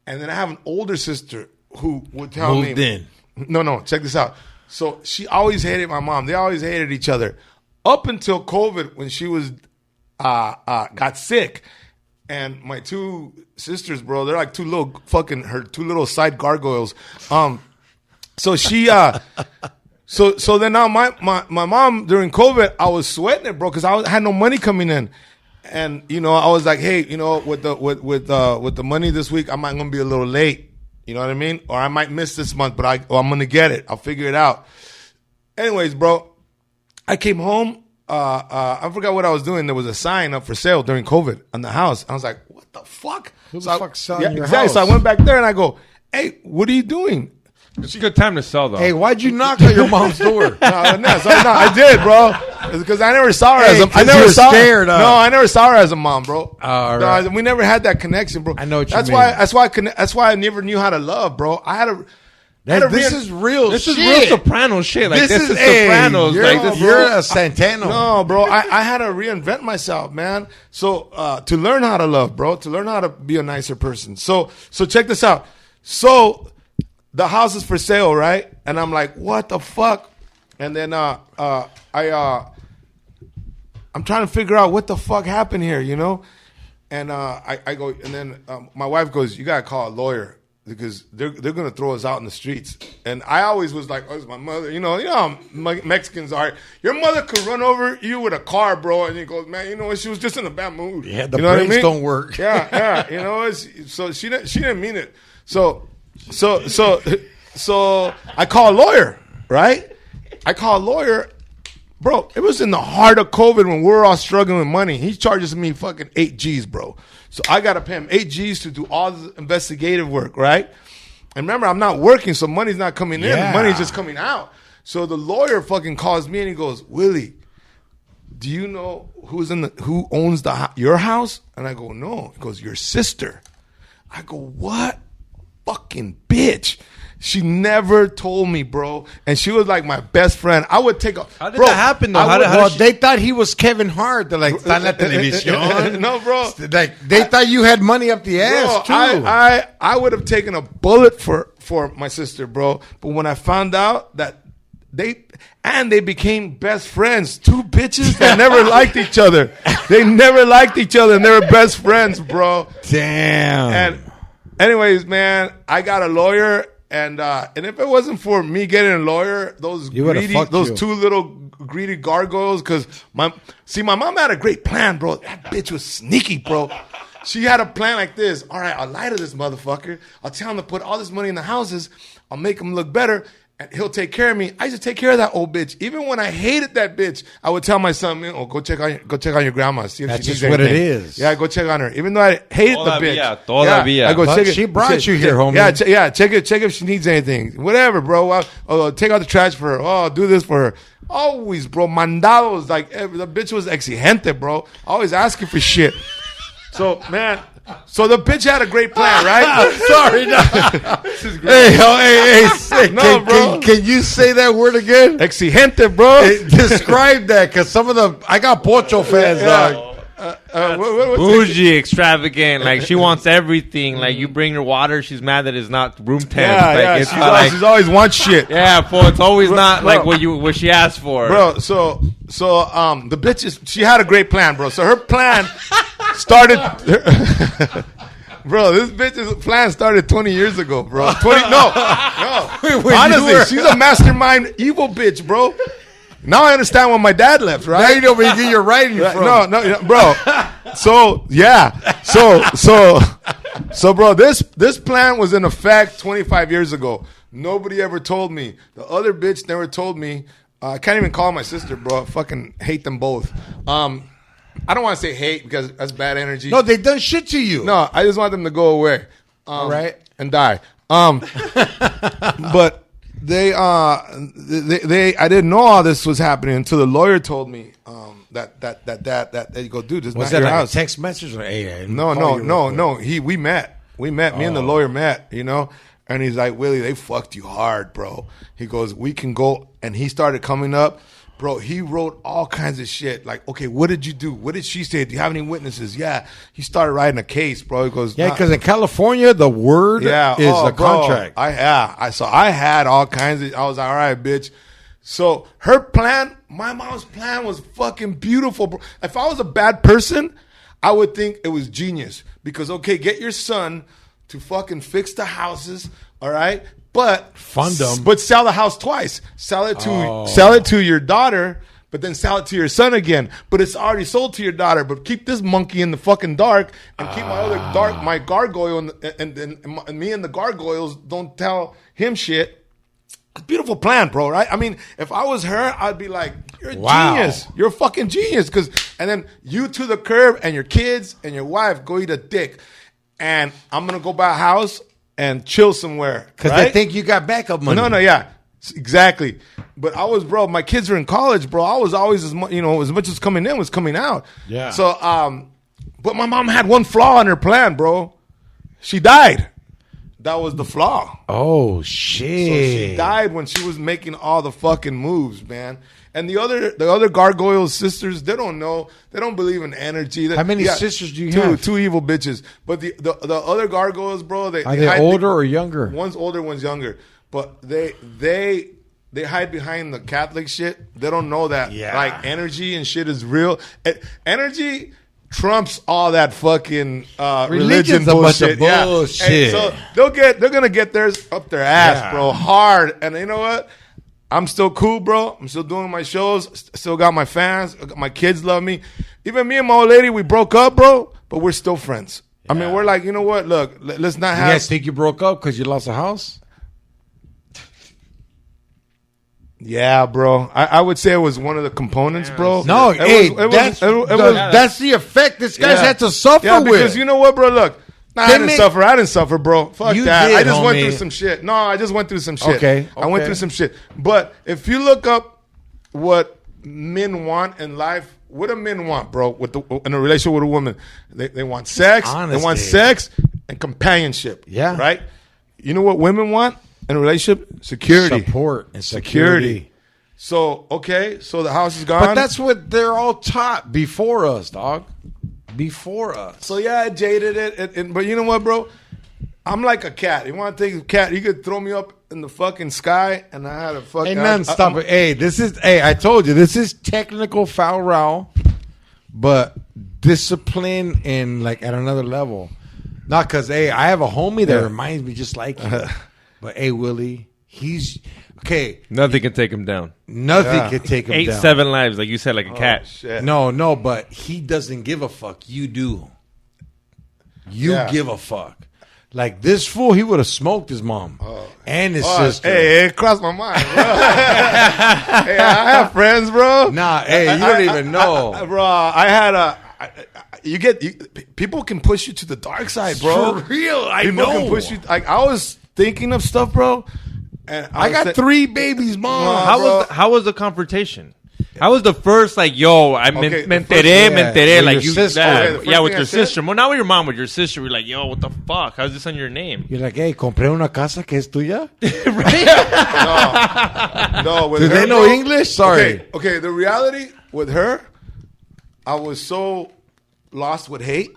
and then I have an older sister who would tell me, moved in. No, check this out. So she always hated my mom. They always hated each other up until COVID, when she was got sick. And my 2 sisters, bro, they're like her 2 little side gargoyles. So she so then now my mom during COVID, I was sweating it, bro, because I had no money coming in. And I was like, hey, with the money this week, I'm gonna be a little late. You know what I mean? Or I might miss this month, but I'm going to get it. I'll figure it out. Anyways, bro, I came home. I forgot what I was doing. There was a sign up for sale during COVID on the house. I was like, what the fuck? Who the fuck's selling your exactly. house? So I went back there and I go, hey, what are you doing? It's a good time to sell, though. Hey, why'd you knock on your mom's door? No, I did, bro. Because I never saw her as a. I never saw scared. No, I never saw her as a mom, bro. All No, right. we never had that connection, bro. I know what you that's mean. That's why I never knew how to love, bro. I had a. This is real This shit. is real Soprano shit. Like, this is hey, Sopranos. You're, Like, this you're a Santano. No, bro. I had to reinvent myself, man. So to learn how to love, bro. To learn how to be a nicer person. So check this out. So the house is for sale, right? And I'm like, what the fuck? And then I'm trying to figure out what the fuck happened here, And I go, and then my wife goes, you gotta call a lawyer because they're gonna throw us out in the streets. And I always was like, oh, it's my mother. You know how Mexicans are. Your mother could run over you with a car, bro. And he goes, man, she was just in a bad mood. Yeah, the brains don't work. Yeah. So she didn't mean it. So I call a lawyer, right? Bro, it was in the heart of COVID when we were all struggling with money. He charges me fucking 8 G's, bro. So I got to pay him 8 G's to do all the investigative work, right? And remember, I'm not working, so money's not coming in. Yeah. Money's just coming out. So the lawyer fucking calls me and he goes, Willie, do you know who owns your house? And I go, no. He goes, your sister. I go, what? Fucking bitch. She never told me, bro. And she was like my best friend. I would take a. How did that happen, though? They thought he was Kevin Hart. They're like, está en la televisión. No, bro. Like, they thought you had money up the ass, Bro, too. I would have taken a bullet for my sister, bro. But when I found out that they became best friends, 2 bitches that never liked each other. They never liked each other, and they were best friends, bro. Damn. And anyways, man, I got a lawyer. And if it wasn't for me getting a lawyer, those 2 little greedy gargoyles, because my mom had a great plan, bro. That bitch was sneaky, bro. She had a plan like this. All right, I'll lie to this motherfucker. I'll tell him to put all this money in the houses. I'll make him look better, and he'll take care of me. I used to take care of that old bitch. Even when I hated that bitch, I would tell my son, go check on your grandma. See if That's she needs just what it anything. is. Yeah, go check on her. Even though I hated the bitch. Todavía. I go But check it. she brought you here, homie. Yeah, check if she needs anything. Whatever, bro. Take out the trash for her. Oh, do this for her. Always, bro. Mandados. Like, the bitch was exigente, bro. Always asking for shit. So, man. So the bitch had a great plan, right? Sorry, no. This is great. Hey, sick. No, bro. Can you say that word again? Exigente, bro. Describe that, because I got Pocho fans, dog. What's Bougie, extravagant. Like she wants everything. Like you bring her water, she's mad that it's not room temp. Yeah, like, yeah. it's She's always wants shit. yeah, fool. It's always not bro. like what she asked for, Bro, so the bitch she had a great plan, bro. So her plan started. Bro, this bitch's plan started 20 years ago, bro. No. Honestly, she's a mastermind evil bitch, bro. Now I understand when my dad left, right? Now you know where you get your writing from. No, bro. So yeah, so bro, this plan was in effect 25 years ago. Nobody ever told me. The other bitch never told me. I can't even call my sister, bro. I fucking hate them both. I don't want to say hate because that's bad energy. No, they done shit to you. No, I just want them to go away. All right. And die. But they I didn't know all this was happening until the lawyer told me that you go, dude, this is Was not that your like house. a text message or hey? No. We met. Me and the lawyer met, you know? And he's like, Willie, they fucked you hard, bro. He goes, we can go. And he started coming up. Bro, he wrote all kinds of shit. Like, okay, what did you do? What did she say? Do you have any witnesses? Yeah. He started writing a case, bro. He goes, Yeah, because in California, the word is a contract. I had all kinds of. I was like, all right, bitch. So her plan, my mom's plan was fucking beautiful, bro. If I was a bad person, I would think it was genius. Because, okay, get your son to fucking fix the houses, all right? But fund them. But sell the house twice. Sell it to your daughter, but then sell it to your son again. But it's already sold to your daughter. But keep this monkey in the fucking dark and keep my gargoyle and me and the gargoyles don't tell him shit. Beautiful plan, bro, right? I mean, if I was her, I'd be like, you're a genius. You're a fucking genius. And then you to the curb and your kids and your wife go eat a dick. And I'm going to go buy a house and chill somewhere. Because they think you got backup money. No, yeah. Exactly. But I was, bro, my kids are in college, bro. I was always, as much as coming in was coming out. Yeah. So, but my mom had one flaw in her plan, bro. She died. That was the flaw. Oh, shit. So she died when she was making all the fucking moves, man. And the other gargoyle sisters, they don't know. They don't believe in energy. How many sisters do you have? Two evil bitches. But the other gargoyles, bro, are they older or younger? One's older, one's younger. But they hide behind the Catholic shit. They don't know that like energy and shit is real. Energy trumps all that fucking religion bullshit. Bullshit. And so they're gonna get theirs up their ass, bro, hard. And you know what? I'm still cool, bro. I'm still doing my shows. Still got my fans. My kids love me. Even me and my old lady, we broke up, bro, but we're still friends. Yeah. I mean, we're like, you know what? Look, let's not have. You guys think you broke up because you lost a house? Yeah, bro. I would say it was one of the components, bro. No, that's the effect this guy's had to suffer with. Because you know what, bro? Look. Nah, I didn't suffer, bro. Fuck that. I just went through some shit. No, I just went through some shit. Okay. I went through some shit. But if you look up what men want in life, what do men want, bro, in a relationship with a woman? They want sex. Honesty. They want sex and companionship. Yeah. Right? You know what women want in a relationship? Security. Support and security. So, okay. So the house is gone. But that's what they're all taught before us, dog. Before us. So yeah, I jaded it. But you know what, bro? I'm like a cat. You want to take a cat? You could throw me up in the fucking sky, and I had a fucking. Hey, man, stop it. Hey, I told you this is technical foul row, but discipline and like at another level. Not because I have a homie that reminds me just like you. But hey, Willie, he's okay. Nothing can take him down. Nothing can take him down. 7 lives, like you said, like a cat. Shit. No, but he doesn't give a fuck. You do. You give a fuck. Like this fool, he would have smoked his mom and his sister. Hey, it crossed my mind, bro. Hey, I have friends, bro. Nah, hey, you don't even know. Bro, I had people can push you to the dark side, bro. For real, I people know. Can push you. Like I was thinking of stuff, bro. And I got 3 babies, mom. How was the confrontation? How was the first, like, yo, me enteré, like, your sister. With your sister. Well, not with your mom, with your sister. We're like, yo, what the fuck? How's this on your name? You're like, hey, compré una casa que es tuya. No. Do they know English? Sorry. Okay, the reality with her, I was so lost with hate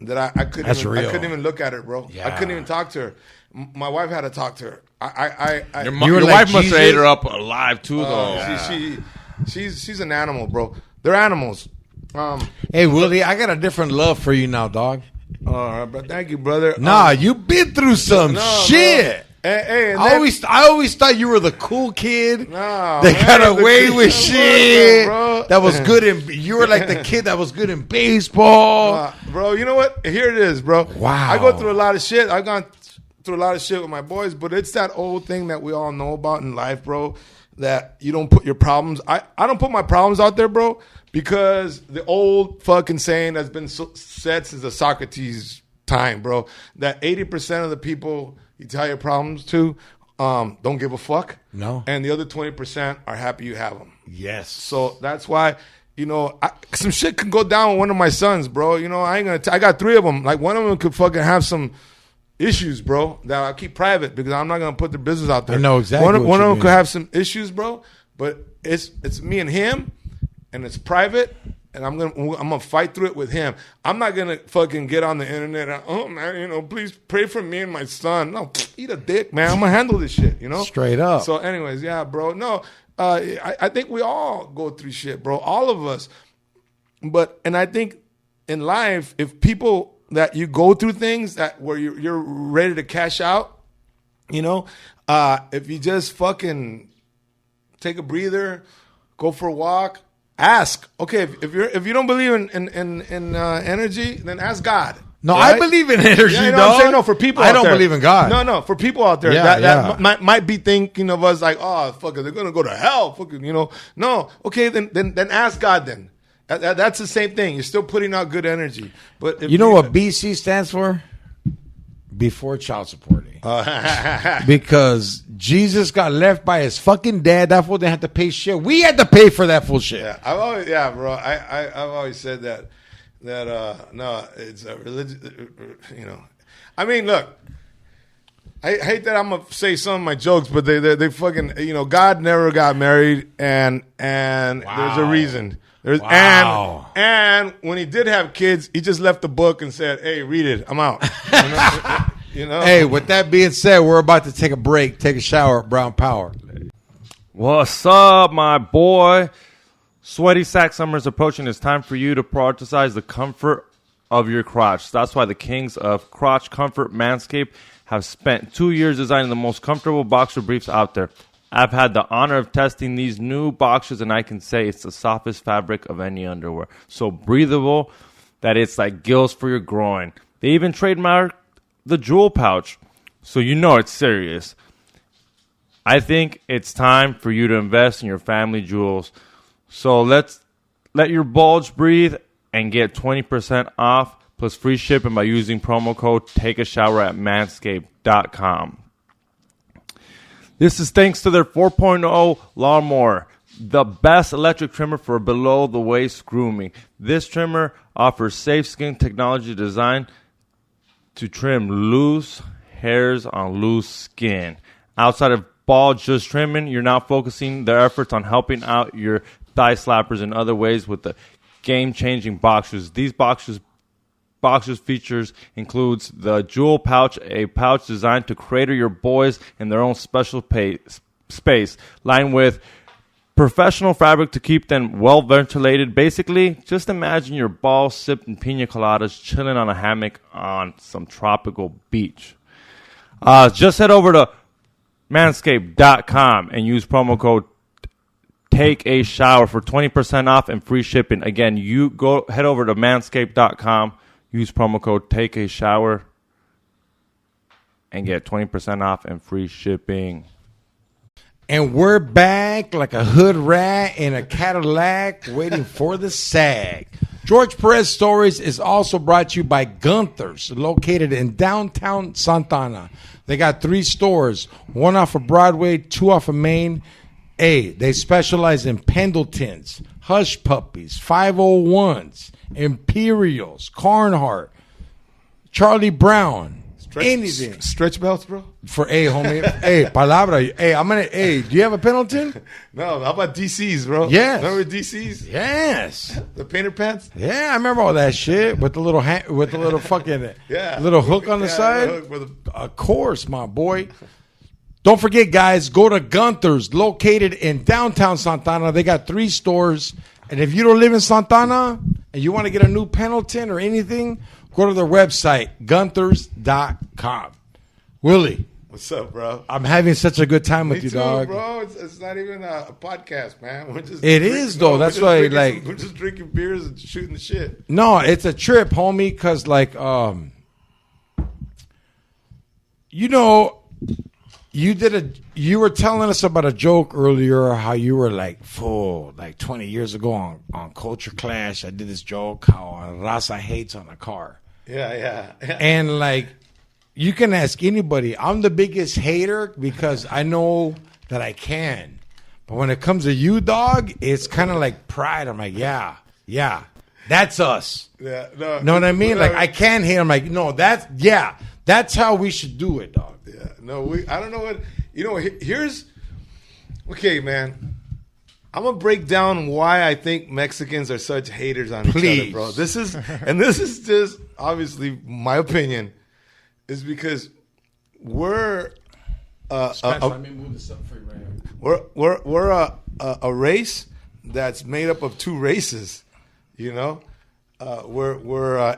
that I couldn't. That's even, real. I couldn't even look at her, bro. I Yeah. couldn't even talk to her. My wife had to talk to her. Your like wife must have ate Jesus? her up alive too, though. She's an animal, bro. They're animals. Hey, Willie, I got a different love for you now, dog. All right, but thank you, brother. Nah, you been through some No, shit. Hey, and I then- always thought you were the cool kid Nah, that man, got the away kid- with shit. bro. That was good in. You were like the kid that was good in baseball. Bro, you know what? Here it is, bro. Wow. I go through a lot of shit. I've gone through a lot of shit with my boys, but it's that old thing that we all know about in life, bro, that you don't put your problems. I don't put my problems out there, bro, because the old fucking saying that's been said since the Socrates time, bro, that 80% of the people you tell your problems to don't give a fuck. No. And the other 20% are happy you have them. Yes. So that's why, some shit can go down with one of my sons, bro. I ain't gonna. I got 3 of them. Like one of them could fucking have some issues, bro, that I'll keep private because I'm not gonna put the business out there. I know exactly One what of you them mean. could have some issues, bro. But it's me and him, and it's private. And I'm gonna fight through it with him. I'm not gonna fucking get on the internet. And, oh man, please pray for me and my son. No, eat a dick, man. I'm gonna handle this shit. Straight up. So, anyways, yeah, bro. No, I think we all go through shit, bro. All of us. And I think in life, if people that you go through things that where you're ready to cash out, if you just fucking take a breather, go for a walk. Ask. Okay, if you don't believe in energy, then ask God. No, right? I believe in energy, Yeah, you know dog. what I'm saying? No, for people I out don't there. believe in God. No, for people out there Yeah, that might be thinking of us like, oh, fuck, they're gonna go to hell, fucking, No, okay, then ask God. Then that's the same thing. You're still putting out good energy. But if You know what BC stands for? Before child supporting. Because Jesus got left by his fucking dad. That fool didn't have to pay shit. We had to pay for that full shit. Yeah, bro. I've always said that no, it's a religion. I mean, look. I hate that I'm gonna say some of my jokes, but they fucking God never got married, and there's a reason. There's Wow. and when he did have kids, he just left the book and said, "Hey, read it. I'm out." Hey, with that being said, we're about to take a break, take a shower at Brown Power. What's up, my boy? Sweaty sack summer is approaching. It's time for you to prioritize the comfort of your crotch. That's why the kings of crotch comfort, Manscaped, have spent 2 years designing the most comfortable boxer briefs out there. I've had the honor of testing these new boxers, and I can say it's the softest fabric of any underwear. So breathable that it's like gills for your groin. They even trademarked the jewel pouch, so you know it's serious. I think it's time for you to invest in your family jewels. So let's let your bulge breathe and get 20% off plus free shipping by using promo code TakeAShower at manscaped.com. This is thanks to their 4.0 lawnmower, the best electric trimmer for below-the-waist grooming. This trimmer offers safe skin technology designed to trim loose hairs on loose skin. Outside of ball just trimming, you're now focusing their efforts on helping out your thigh slappers in other ways with the game-changing boxers. These boxers features includes the jewel pouch, a pouch designed to crater your boys in their own special space, lined with professional fabric to keep them well ventilated. Basically, just imagine your balls sipping pina coladas, chilling on a hammock on some tropical beach. Just head over to manscaped.com and use promo code Take a Shower for 20% off and free shipping. Again, you head over to manscaped.com, use promo code Take a Shower, and get 20% off and free shipping. And we're back like a hood rat in a Cadillac waiting for the sag. George Perez Stories is also brought to you by Gunther's, located in downtown Santa Ana. They got 3 stores, 1 off of Broadway, 2 off of Main. They specialize in Pendletons, Hush Puppies, 501s, Imperials, Carnhart, Charlie Brown, anything. Stretch belts, bro? For homie. Hey, palabra. Hey, hey, do you have a Pendleton? No, how about DCs, bro? Yes. Remember DCs? Yes. The painter pants? Yeah, I remember all that shit with the little fucking Yeah. little hook on the Yeah, side. the hook with Of course, my boy. Don't forget, guys, go to Gunther's, located in downtown Santana. They got 3 stores. And if you don't live in Santana and you want to get a new Pendleton or anything, go to their website, gunthers.com. Willie. What's up, bro? I'm having such a good time with Me you, too, dog. bro. It's not even a podcast, man. We're just It is, though. That's why, like, we're just drinking beers and shooting the shit. No, it's a trip, homie, because, like, you know, you were telling us about a joke earlier, how you were, like, full, like, 20 years ago on Culture Clash. I did this joke, how Raza hates on a car. Yeah. And, like, you can ask anybody. I'm the biggest hater because I know that I can. But when it comes to you, dog, it's kind of like pride. I'm like, yeah, that's us. Yeah, no. Know what I mean? Like, I can hate. I'm like, no, that's how we should do it, dog. Yeah, no, I don't know what, here's, okay, man. I'm going to break down why I think Mexicans are such haters on each other, bro. This is just, obviously, my opinion, is because we're, let me move this up for you right now. we're a race that's made up of 2 races, We're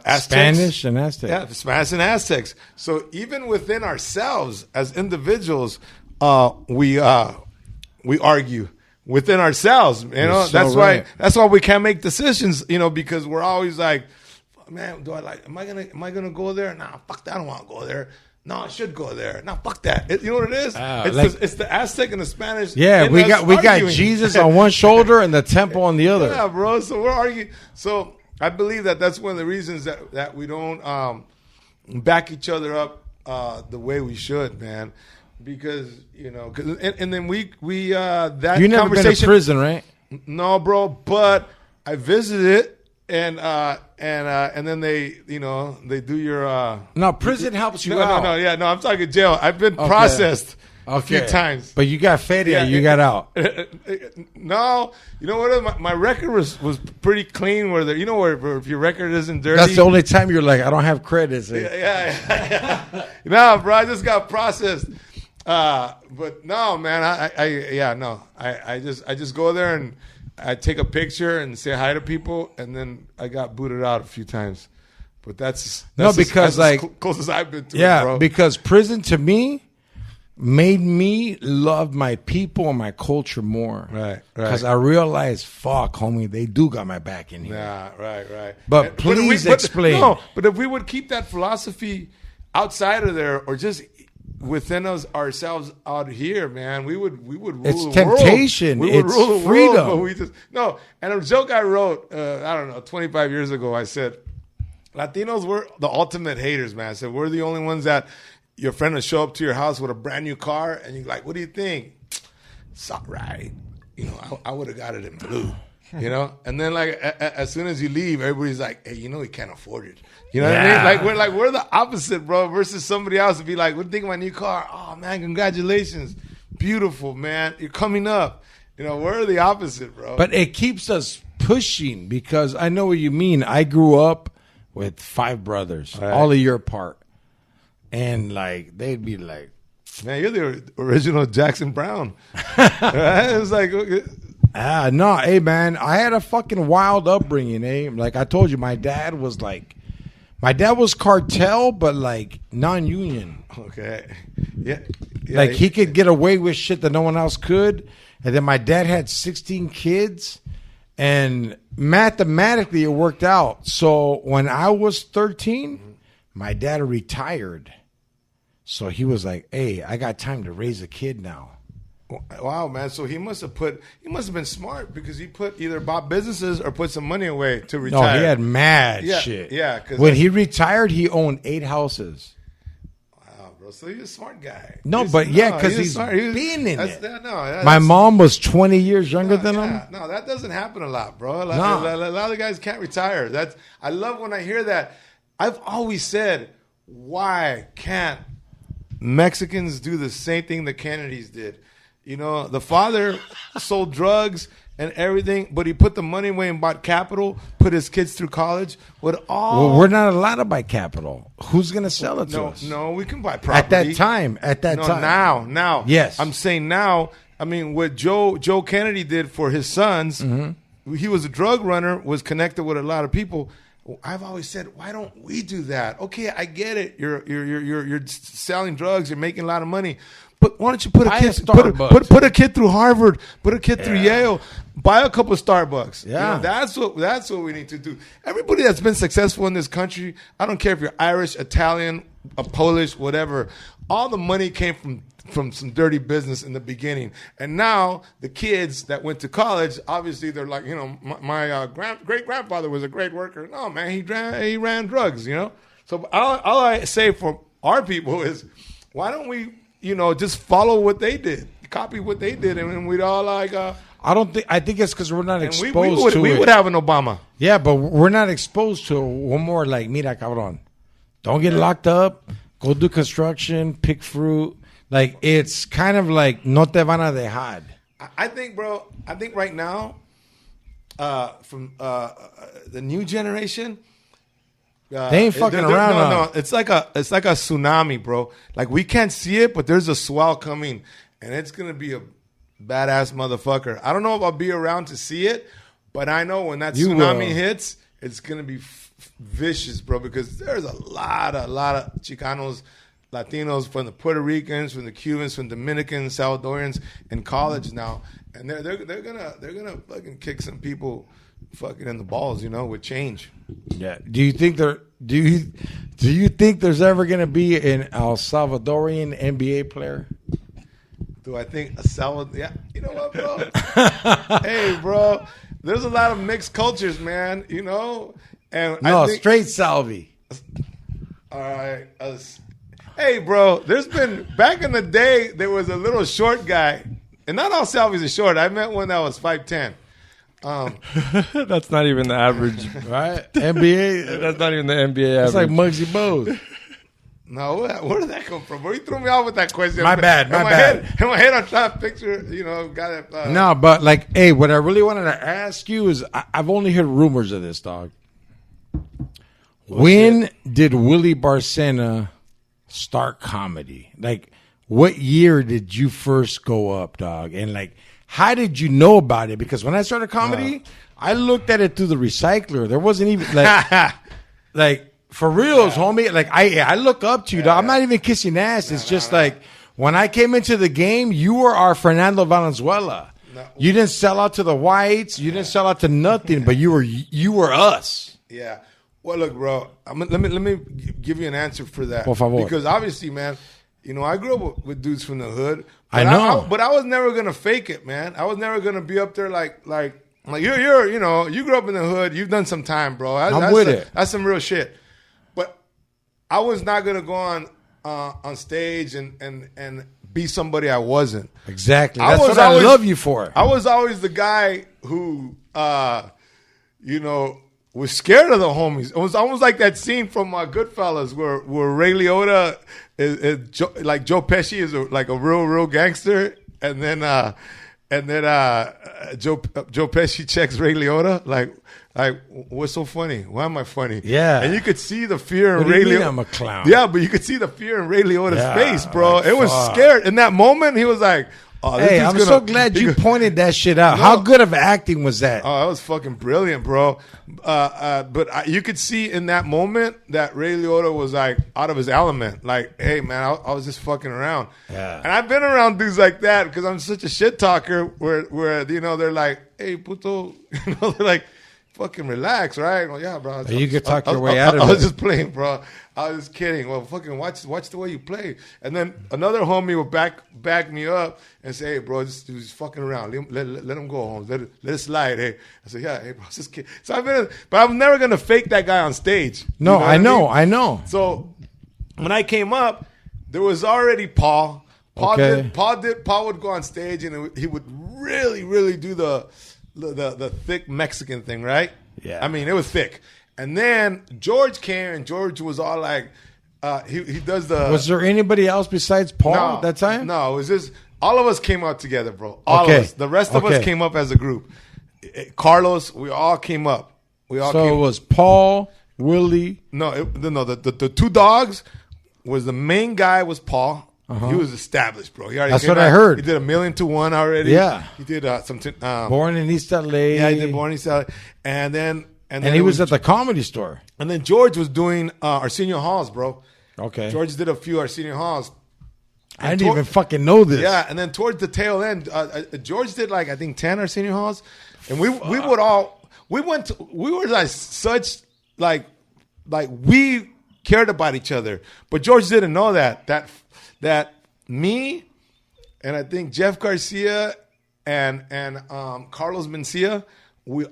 Aztecs. Spanish and Aztecs. Yeah, Spanish and Aztecs. So even within ourselves as individuals, we argue within ourselves. You're so That's why we can't make decisions. Because we're always like, man, am I gonna go there? Nah, fuck that. I don't want to go there. No, I should go there. No, fuck that. You know what it is? It's the Aztec and the Spanish. Yeah, we got Jesus on one shoulder and the temple on the other. Yeah, bro. So we're arguing. So I believe that's one of the reasons that we don't back each other up the way we should, man. Because and then we that you never conversation. Been to prison, right? No, bro. But I visited. And then they do your no, prison helps you out. No, I'm talking jail. I've been processed a few times, but you got feria, you got out. No, you know what? My record was pretty clean. Where where if your record isn't dirty, that's the only time you're like, I don't have credits. Yeah. No, bro, I just got processed. But no, man, I just go there and I take a picture and say hi to people, and then I got booted out a few times. But that's because as close as I've been to it, bro. Because prison to me made me love my people and my culture more. Right. Because I realized, fuck, homie, they do got my back in here. Yeah, right. But please explain. No, but if we would keep that philosophy outside of there, or just within ourselves out here, man, we would rule it's the temptation. World. We would it's rule the freedom. world, but we just no. And a joke I wrote, I don't know, 25 years ago, I said, Latinos were the ultimate haters, man. I said, we're the only ones that your friend will show up to your house with a brand new car, and you're like, what do you think? It's all right. I would have got it in blue. And then like as soon as you leave, everybody's like, hey, he can't afford it. You know what I mean? Like we're the opposite, bro, versus somebody else would be like, what do you think of my new car? Oh man, congratulations. Beautiful, man. You're coming up. We're the opposite, bro. But it keeps us pushing, because I know what you mean. I grew up with 5 brothers, all a year apart. And like they'd be like, man, you're the original Jackson Brown. Right? It was like, no, hey man, I had a fucking wild upbringing, eh? Like I told you, my dad was cartel, but like non-union. Okay. Yeah. Like he could get away with shit that no one else could. And then my dad had 16 kids, and mathematically it worked out. So when I was 13, my dad retired. So he was like, hey, I got time to raise a kid now. Wow, man. So he must have been smart, because he either bought businesses or put some money away to retire. No, he had mad shit. Yeah. When he retired, he owned 8 houses. Wow, bro. So he's a smart guy. Because he's been in it. No, my mom was 20 years younger than him. No, that doesn't happen a lot, bro. A lot of guys can't retire. I love when I hear that. I've always said, why can't Mexicans do the same thing the Kennedys did? You know, the father sold drugs and everything, but he put the money away and bought capital, put his kids through college. Well, we're not allowed to buy capital. Who's going to sell it to us? No, we can buy property. At that time. Now. Yes. I'm saying now, I mean, what Joe Kennedy did for his sons, he was a drug runner, was connected with a lot of people. I've always said, why don't we do that? Okay, I get it. You're selling drugs. You're making a lot of money. But why don't you put a kid through Harvard, put a kid through Yale, buy a couple of Starbucks. Yeah, you know, that's what we need to do. Everybody that's been successful in this country, I don't care if you're Irish, Italian, Polish, whatever. All the money came from some dirty business in the beginning, and now the kids that went to college, obviously they're like, you know, my great grandfather was a great worker. No, man, he ran drugs. You know, so all I say for our people is, why don't we? You know, just follow what they did, copy what they did, and we'd all like. I think it's because we're not exposed to it. We would have an Obama. Yeah, but we're not exposed to it. We're more like, mira, cabrón, don't get locked up. Go do construction, pick fruit. Like, it's kind of like no te van a dejar. I think, bro. I think right now, from the new generation. They ain't fucking around. No. It's like a tsunami, bro. Like, we can't see it, but there's a swell coming, and it's gonna be a badass motherfucker. I don't know if I'll be around to see it, but I know when that tsunami hits, it's gonna be vicious, bro. Because there's a lot of Chicanos, Latinos, from the Puerto Ricans, from the Cubans, from Dominicans, Salvadorians in college now, and they're gonna fucking kick some people fucking in the balls, you know, with change. Yeah. Do you think there's ever going to be an El Salvadorian NBA player? Do I think Yeah. You know what, bro? Hey, bro. There's a lot of mixed cultures, man. You know, and straight Salvi. All right. Hey, bro. There's been back in the day. There was a little short guy, and not all Salvies are short. I met one that was 5'10". That's not even the average, right? NBA. That's not even the NBA average. It's like Muggsy Bogues. No, where did that come from? Bro, you threw me off with that question. My bad. In my head, I'm trying to picture, you know, guy that. No, but like, hey, what I really wanted to ask you is, I've only heard rumors of this, dog. When did Willie Barcena start comedy? Like, what year did you first go up, dog? And like, how did you know about it? Because when I started comedy, I looked at it through the recycler. There wasn't even like, like for reals, homie. Like I look up to you, dog. I'm not even kissing ass. It's just like when I came into the game, you were our Fernando Valenzuela. No. You didn't sell out to the whites. You didn't sell out to nothing, but you were us. Yeah. Well, look, bro. Let me give you an answer for that. Por favor. Because obviously, man, you know, I grew up with dudes from the hood. I know, but I was never gonna fake it, man. I was never gonna be up there like you're you know, you grew up in the hood. You've done some time, bro. I'm with it. That's some real shit. But I was not gonna go on stage and be somebody I wasn't. Exactly. That's what I love you for. I was always the guy who, you know, was scared of the homies. It was almost like that scene from Goodfellas where Ray Liotta like Joe Pesci is like a real gangster, and then Joe Pesci checks Ray Liotta like what's so funny? Why am I funny? Yeah, and you could see the fear in Ray Liotta. I'm a clown. Yeah, but you could see the fear in Ray Liotta's face, bro. Like, it was scared in that moment. He was like, oh, hey, I'm so glad you pointed that shit out. No. How good of acting was that? Oh, that was fucking brilliant, bro. But you could see in that moment that Ray Liotta was like out of his element. Like, hey, man, I was just fucking around. Yeah. And I've been around dudes like that because I'm such a shit talker where you know, they're like, hey, puto. You know, they're like, fucking relax, right? Well, yeah, bro. You could talk your way out of it. I was just playing, bro. I was just kidding. Well, fucking watch the way you play. And then another homie will back me up and say, hey, bro, this dude's fucking around. Let him go home. Let it slide. Hey, I said, yeah, hey, bro, just kidding. So but I'm never gonna fake that guy on stage. No, you know I know. So when I came up, there was already Paul. Paul would go on stage and he would really do the thick Mexican thing, right? Yeah. I mean, it was thick. And then George came, and George was all like, He does the. Was there anybody else besides Paul No, at that time? No, it was just all of us came out together, bro. All Okay. of us. The rest of us Okay. came up as a group. Carlos, we all came up. We all So came. it was Paul, Willie. The two dogs was the main guy was Paul. He was established, bro. He already That's came what I out. heard. He did 1,000,000 to 1 already. Yeah. He did Born in East LA. Yeah, he did Born in East LA. And then And he was at the Comedy Store. And then George was doing Arsenio Halls, bro. Okay. George did a few Arsenio Halls. I didn't even fucking know this. Yeah, and then towards the tail end, George did like I think 10 Arsenio Halls, and we were like such like we cared about each other, but George didn't know that me and I think Jeff Garcia and Carlos Mencia. We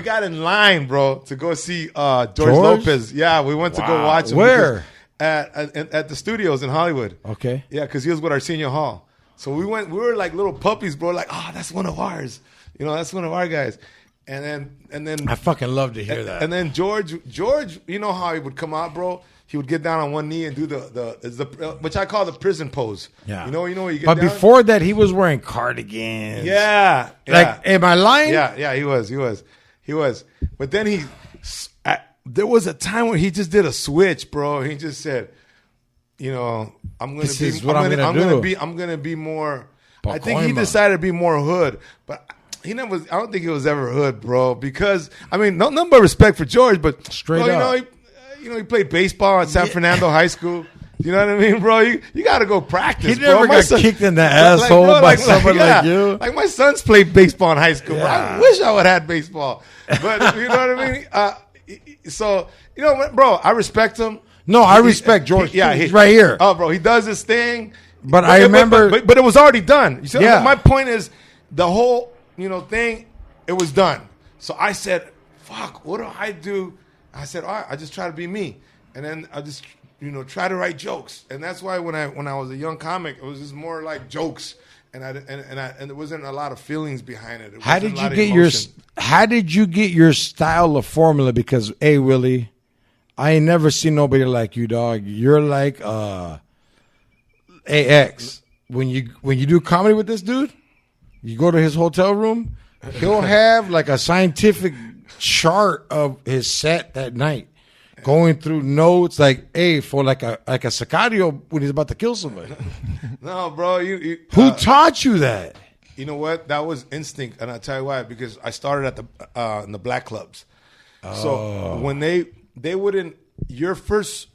got in line, bro, to go see George Lopez. Yeah, we went to go watch him. Where? At the studios in Hollywood. Okay. Yeah, because he was with Arsenio Hall. So we were like little puppies, bro. Like, that's one of ours. That's one of our guys. And then I fucking love to hear that. And then George, you know how he would come out, bro? He would get down on one knee and do the which I call the prison pose. Yeah. You know you get But down? before that, he was wearing cardigans. Yeah. Like, am I lying? Yeah, he was. But then there was a time where he just did a switch, bro. He just said, I'm gonna be more. I think he decided to be more hood, but I don't think he was ever hood, bro. Because nothing but respect for George, but Straight bro, up. he played baseball at San Fernando High School. You know what I mean, bro? You got to go practice. He never bro. got kicked in the asshole by someone like you. Like my sons played baseball in high school. Bro. Yeah. I wish I would have had baseball, but you know what I mean. So bro, I respect him. No, I respect George. He's right here. Oh, bro, he does his thing. But I remember, but it was already done. You see, Yeah. my point is the whole thing. It was done. So I said, "Fuck, what do I do?" I said, "All right, I just try to be me, and then I just try to write jokes." And that's why when I was a young comic, it was just more like jokes, and there wasn't a lot of feelings behind it. how did you get your style of formula? Because hey, Willie, I ain't never seen nobody like you, dog. You're like AX. When you do comedy with this dude, you go to his hotel room, he'll have like a scientific chart of his set that night, going through notes like, hey, for like a sicario when he's about to kill somebody. No, bro, Who taught you that? You know what? That was instinct, and I'll tell you why. Because I started at in the black clubs. So when they wouldn't, your first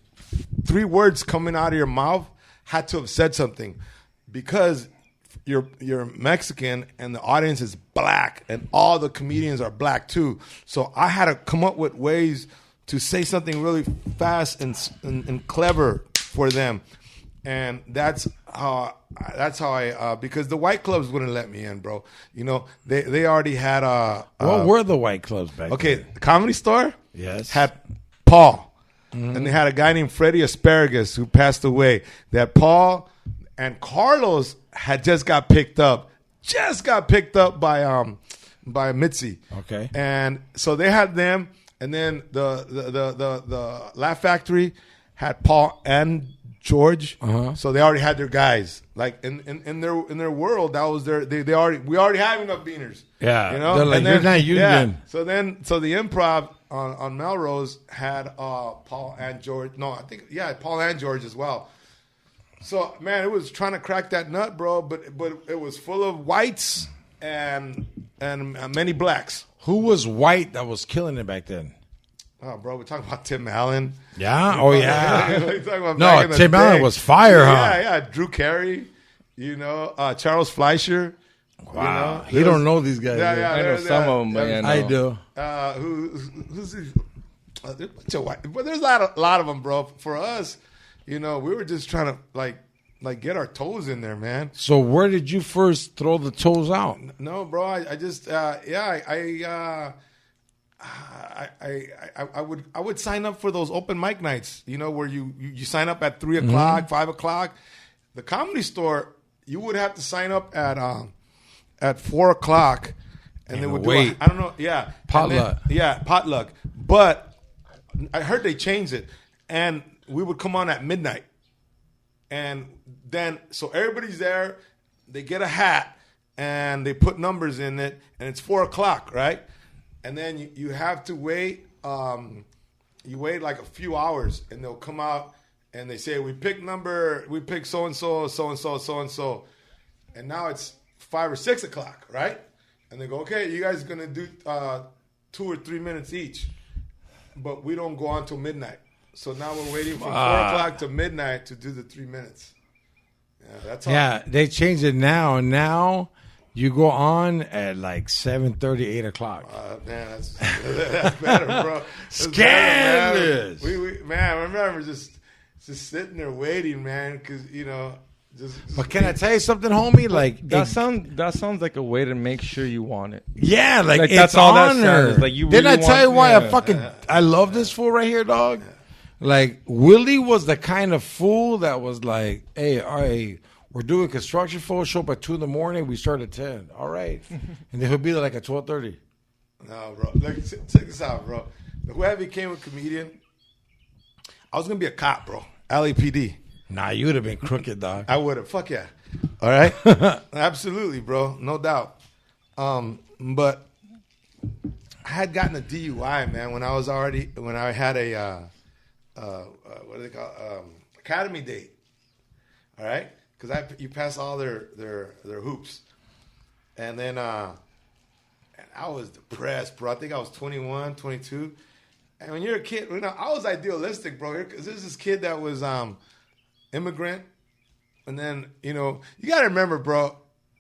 3 words coming out of your mouth had to have said something, because you're Mexican and the audience is black, and all the comedians are black too. So I had to come up with ways to say something really fast and clever for them, and that's how I because the white clubs wouldn't let me in, bro. They already had What were the white clubs back then? the Comedy Store Yes. had Paul, and they had a guy named Freddie Asparagus who passed away. That Paul and Carlos had just got picked up by Mitzi. Okay. And so they had them, and then the Laugh Factory had Paul and George. So they already had their guys. Like in their world, that was we already have enough beaners. Yeah. They're like, you're not union. Yeah. So the Improv on Melrose had Paul and George. No, I think Paul and George as well. So man, it was trying to crack that nut, bro. But it was full of whites and many blacks. Who was white that was killing it back then? Oh, bro, we're talking about Tim Allen. Yeah? Oh, yeah. We're talking about No, back in the Tim Allen day. was fire, huh? Yeah. Drew Carey, Charles Fleischer. Wow. You don't know these guys. Yeah, I know some of them, man. I do. Who's there's a bunch of white, but there's a lot of them, bro. For us, we were just trying to like get our toes in there, man. So where did you first throw the toes out? No, bro. I just I would sign up for those open mic nights, where you sign up at 3 o'clock, 5 o'clock. The Comedy Store, you would have to sign up at 4 o'clock, and they would wait. I don't know, Potluck. Potluck. But I heard they changed it, and we would come on at midnight. And then, so everybody's there. They get a hat, and they put numbers in it, and it's 4 o'clock, right? And then you have to wait. You wait like a few hours, and they'll come out, and they say, we pick so-and-so, so-and-so, so-and-so. And now it's 5 or 6 o'clock, right? And they go, okay, you guys are going to do 2 or 3 minutes each. But we don't go on till midnight. So now we're waiting from 4 o'clock to midnight to do the 3 minutes. Yeah, that's all. Yeah, they changed it now. Now you go on at like 7:30, 8 o'clock. Man, that's better, bro. That's Scandalous. better, man. Man, I remember just sitting there waiting, man, because, just But can I tell you something, homie? Like That sounds like a way to make sure you want it. yeah, like Like, it's that's all that honor. sounds like. You Didn't really I tell you want- why yeah. I love this fool right here, dog? Like Willie was the kind of fool that was like, hey, all right, we're doing construction, fool. Show up at 2 a.m. We start at 10. All right, and then he'll be there like at 12:30. No, bro. Look, check this out, bro. Whoever became a comedian, I was gonna be a cop, bro. LAPD. Nah, you would have been crooked, dog. I would have. Fuck yeah. All right. Absolutely, bro. No doubt. But I had gotten a DUI, man, when I had a what do they call academy date. All right, because you pass all their hoops, and then and I was depressed, bro. I think I was 21, 22, and when you're a kid, I was idealistic, bro. Because there's this kid that was immigrant, and then you got to remember, bro.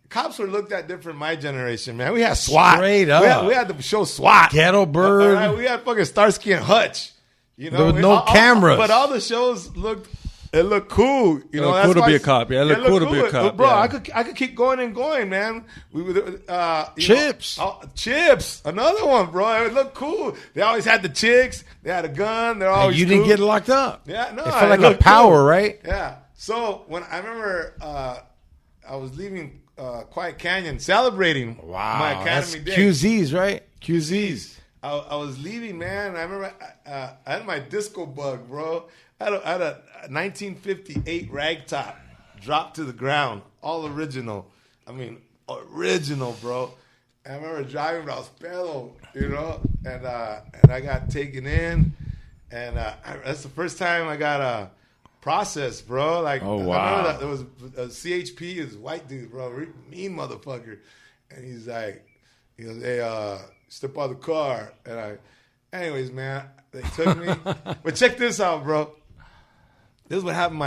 Cops were looked at different in my generation, man. We had SWAT. Straight up. We had to show SWAT. Ghetto Bird. All right, we had fucking Starsky and Hutch. There was no cameras. But all the shows looked cool. It looked cool to be a cop. Yeah, it looked cool to be a cop. Bro, yeah. I could keep going and going, man. We would Chips. Chips. Another one, bro. It looked cool. They always had the chicks. They had a gun. They're always you didn't cool. get locked up. Yeah, no. It felt like a looked power, cool. right? Yeah. So when I remember I was leaving Quiet Canyon celebrating my academy day. QZs, right? QZs. I was leaving, man. I remember I had my disco bug, bro. I had a 1958 ragtop dropped to the ground, all original. I mean, original, bro. And I remember driving, but I was pedo, and I got taken in, and that's the first time I got processed, bro. Like, oh wow, I remember that there was a CHP, is white dude, bro, mean motherfucker, and he goes, hey, step out of the car, and anyways, man, they took me. But check this out, bro. This is what happened.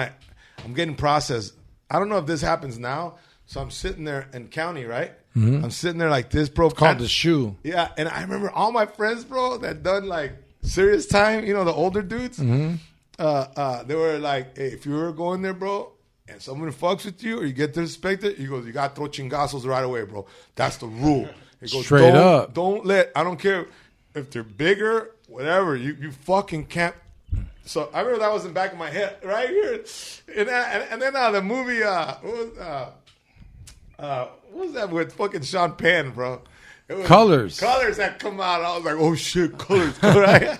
I'm getting processed. I don't know if this happens now. So I'm sitting there in county, right? Mm-hmm. I'm sitting there like this, bro. Called the shoe. Yeah, and I remember all my friends, bro, that done like serious time. The older dudes. Mm-hmm. They were like, hey, if you were going there, bro, and someone fucks with you or you get disrespected, he goes, you got to throw chingazos right away, bro. That's the rule. He goes, straight up. Don't I don't care if they're bigger, whatever. You fucking can't. So I remember that was in the back of my head right here. And then the movie, what was that with fucking Sean Penn, bro? It was Colors. Colors had come out. I was like, oh shit, Colors. Right?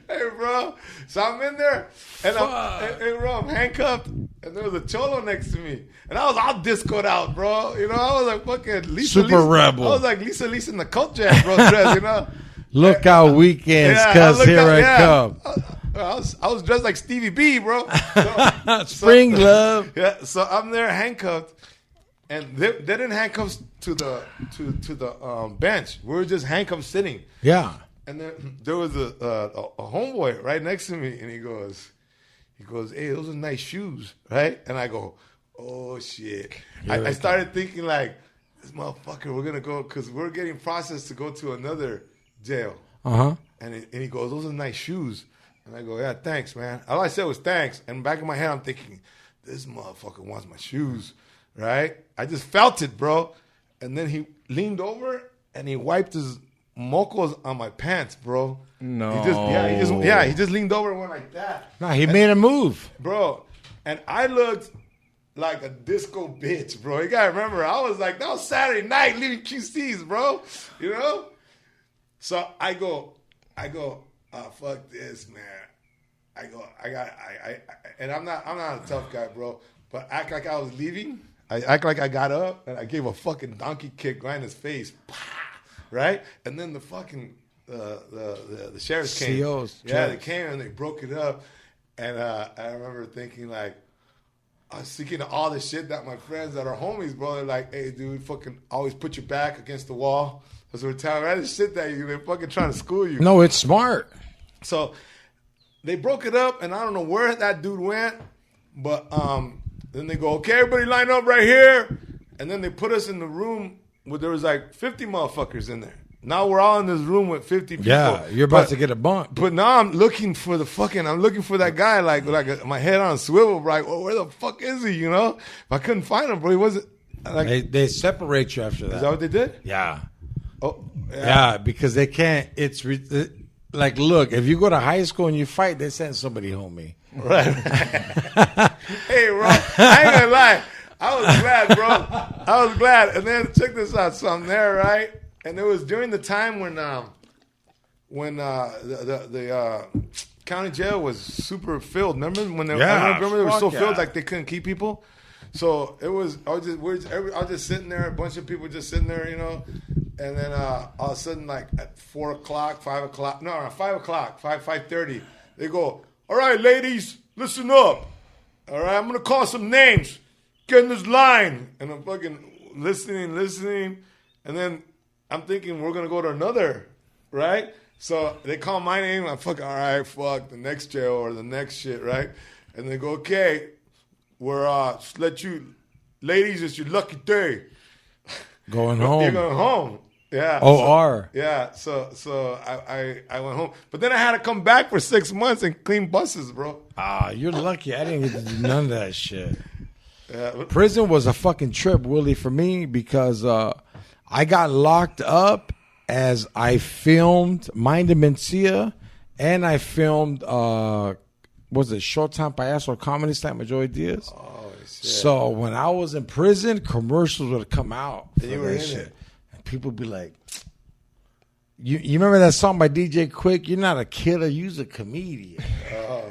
Hey, bro. So I'm in there, and I'm handcuffed, and there was a cholo next to me. And I was all discoed out, bro. I was like fucking Lisa. Super rebel. I was like Lisa in the Cult Jazz, bro, dress, Lookout weekends, cuz here I come. I was dressed like Stevie B, bro. Spring love. Yeah, so I'm there handcuffed, and they didn't handcuff to the bench. We were just handcuffed sitting. Yeah. And then there was a homeboy right next to me, and he goes, hey, those are nice shoes, right? And I go, oh shit. I started thinking like, this motherfucker, we're gonna go because we're getting processed to go to another jail. Uh-huh. And he goes, those are nice shoes. And I go, yeah, thanks, man. All I said was thanks. And back in my head, I'm thinking, this motherfucker wants my shoes, right? I just felt it, bro. And then he leaned over and he wiped his mocos on my pants, bro. No. He just leaned over and went like that. Nah, he made a move. Bro. And I looked like a disco bitch, bro. You gotta remember, I was like, that was Saturday night leaving QC's, bro. So I go, oh, fuck this, man. I go, and I'm not a tough guy, bro. But act like I was leaving. I act like I got up and I gave a fucking donkey kick right in his face, right? And then the fucking the sheriffs came. COs, yeah, they sheriffs. came and they broke it up. And I remember thinking like, I was thinking of all the shit that my friends that are homies, bro, they're like, hey, dude, fucking always put your back against the wall. That's what we're telling me. That is shit that they're fucking trying to school you. No, it's smart. So they broke it up, and I don't know where that dude went, but then they go, okay, everybody line up right here. And then they put us in the room where there was like 50 motherfuckers in there. Now we're all in this room with 50 people. Yeah, you're about to get a bump. But now I'm looking for that guy, like my head on a swivel, like, well, where the fuck is he, you know? I couldn't find him, bro. He wasn't, like, They separate you after that. is that what they did? Yeah. Oh, Yeah, because they can't. It's like, look, if you go to high school and you fight, they send somebody home. Right. Hey, bro, I ain't gonna lie. I was glad, bro. I was glad. And then check this out. So I'm there, right? And it was during the time when the county jail was super filled. Remember when they, I remember they were so filled like they couldn't keep people. So it was. I was just sitting there, a bunch of people just sitting there, you know. And then all of a sudden, like at 4 o'clock, 5 o'clock, no, around 5 o'clock, 5:30, they go, all right, ladies, listen up. All right, I'm gonna call some names. Get in this line. And I'm fucking listening, and then I'm thinking we're gonna go to another, right? So they call my name. I'm fucking, all right, fuck the next jail or the next shit, right? And they go, okay, we're let you, ladies, it's your lucky day. Going home. You're going home. Yeah. OR. Yeah. So I went home, but then I had to come back for 6 months and clean buses, bro. Ah, you're lucky. I didn't get to do none of that shit. Yeah. Prison was a fucking trip, Willie, for me because I got locked up as I filmed Mind and Mencia and I filmed was it Showtime Payaso Comedy Slam with Joey Diaz? Oh shit. So when I was in prison, commercials would come out for you were that in shit. it. And people would be like, you remember that song by DJ Quick? You're not a killer, you're a comedian. Oh,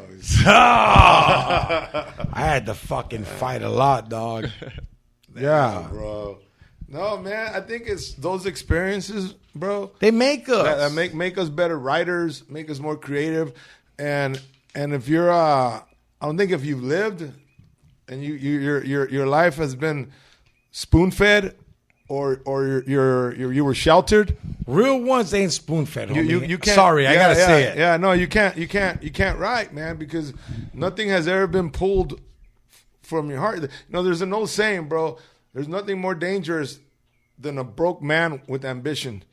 I had to fucking fight a lot, dog. Yeah. bro. No, man. I think it's those experiences, bro. They make us. That make us better writers, make us more creative, and if you're, I don't think if you've lived, and your life has been spoon fed, or you were sheltered. Real ones ain't spoon fed. You can't. Sorry, I gotta say it. Yeah, no, you can't write, man, because nothing has ever been pulled from your heart. You know, there's an old saying, bro. There's nothing more dangerous than a broke man with ambition.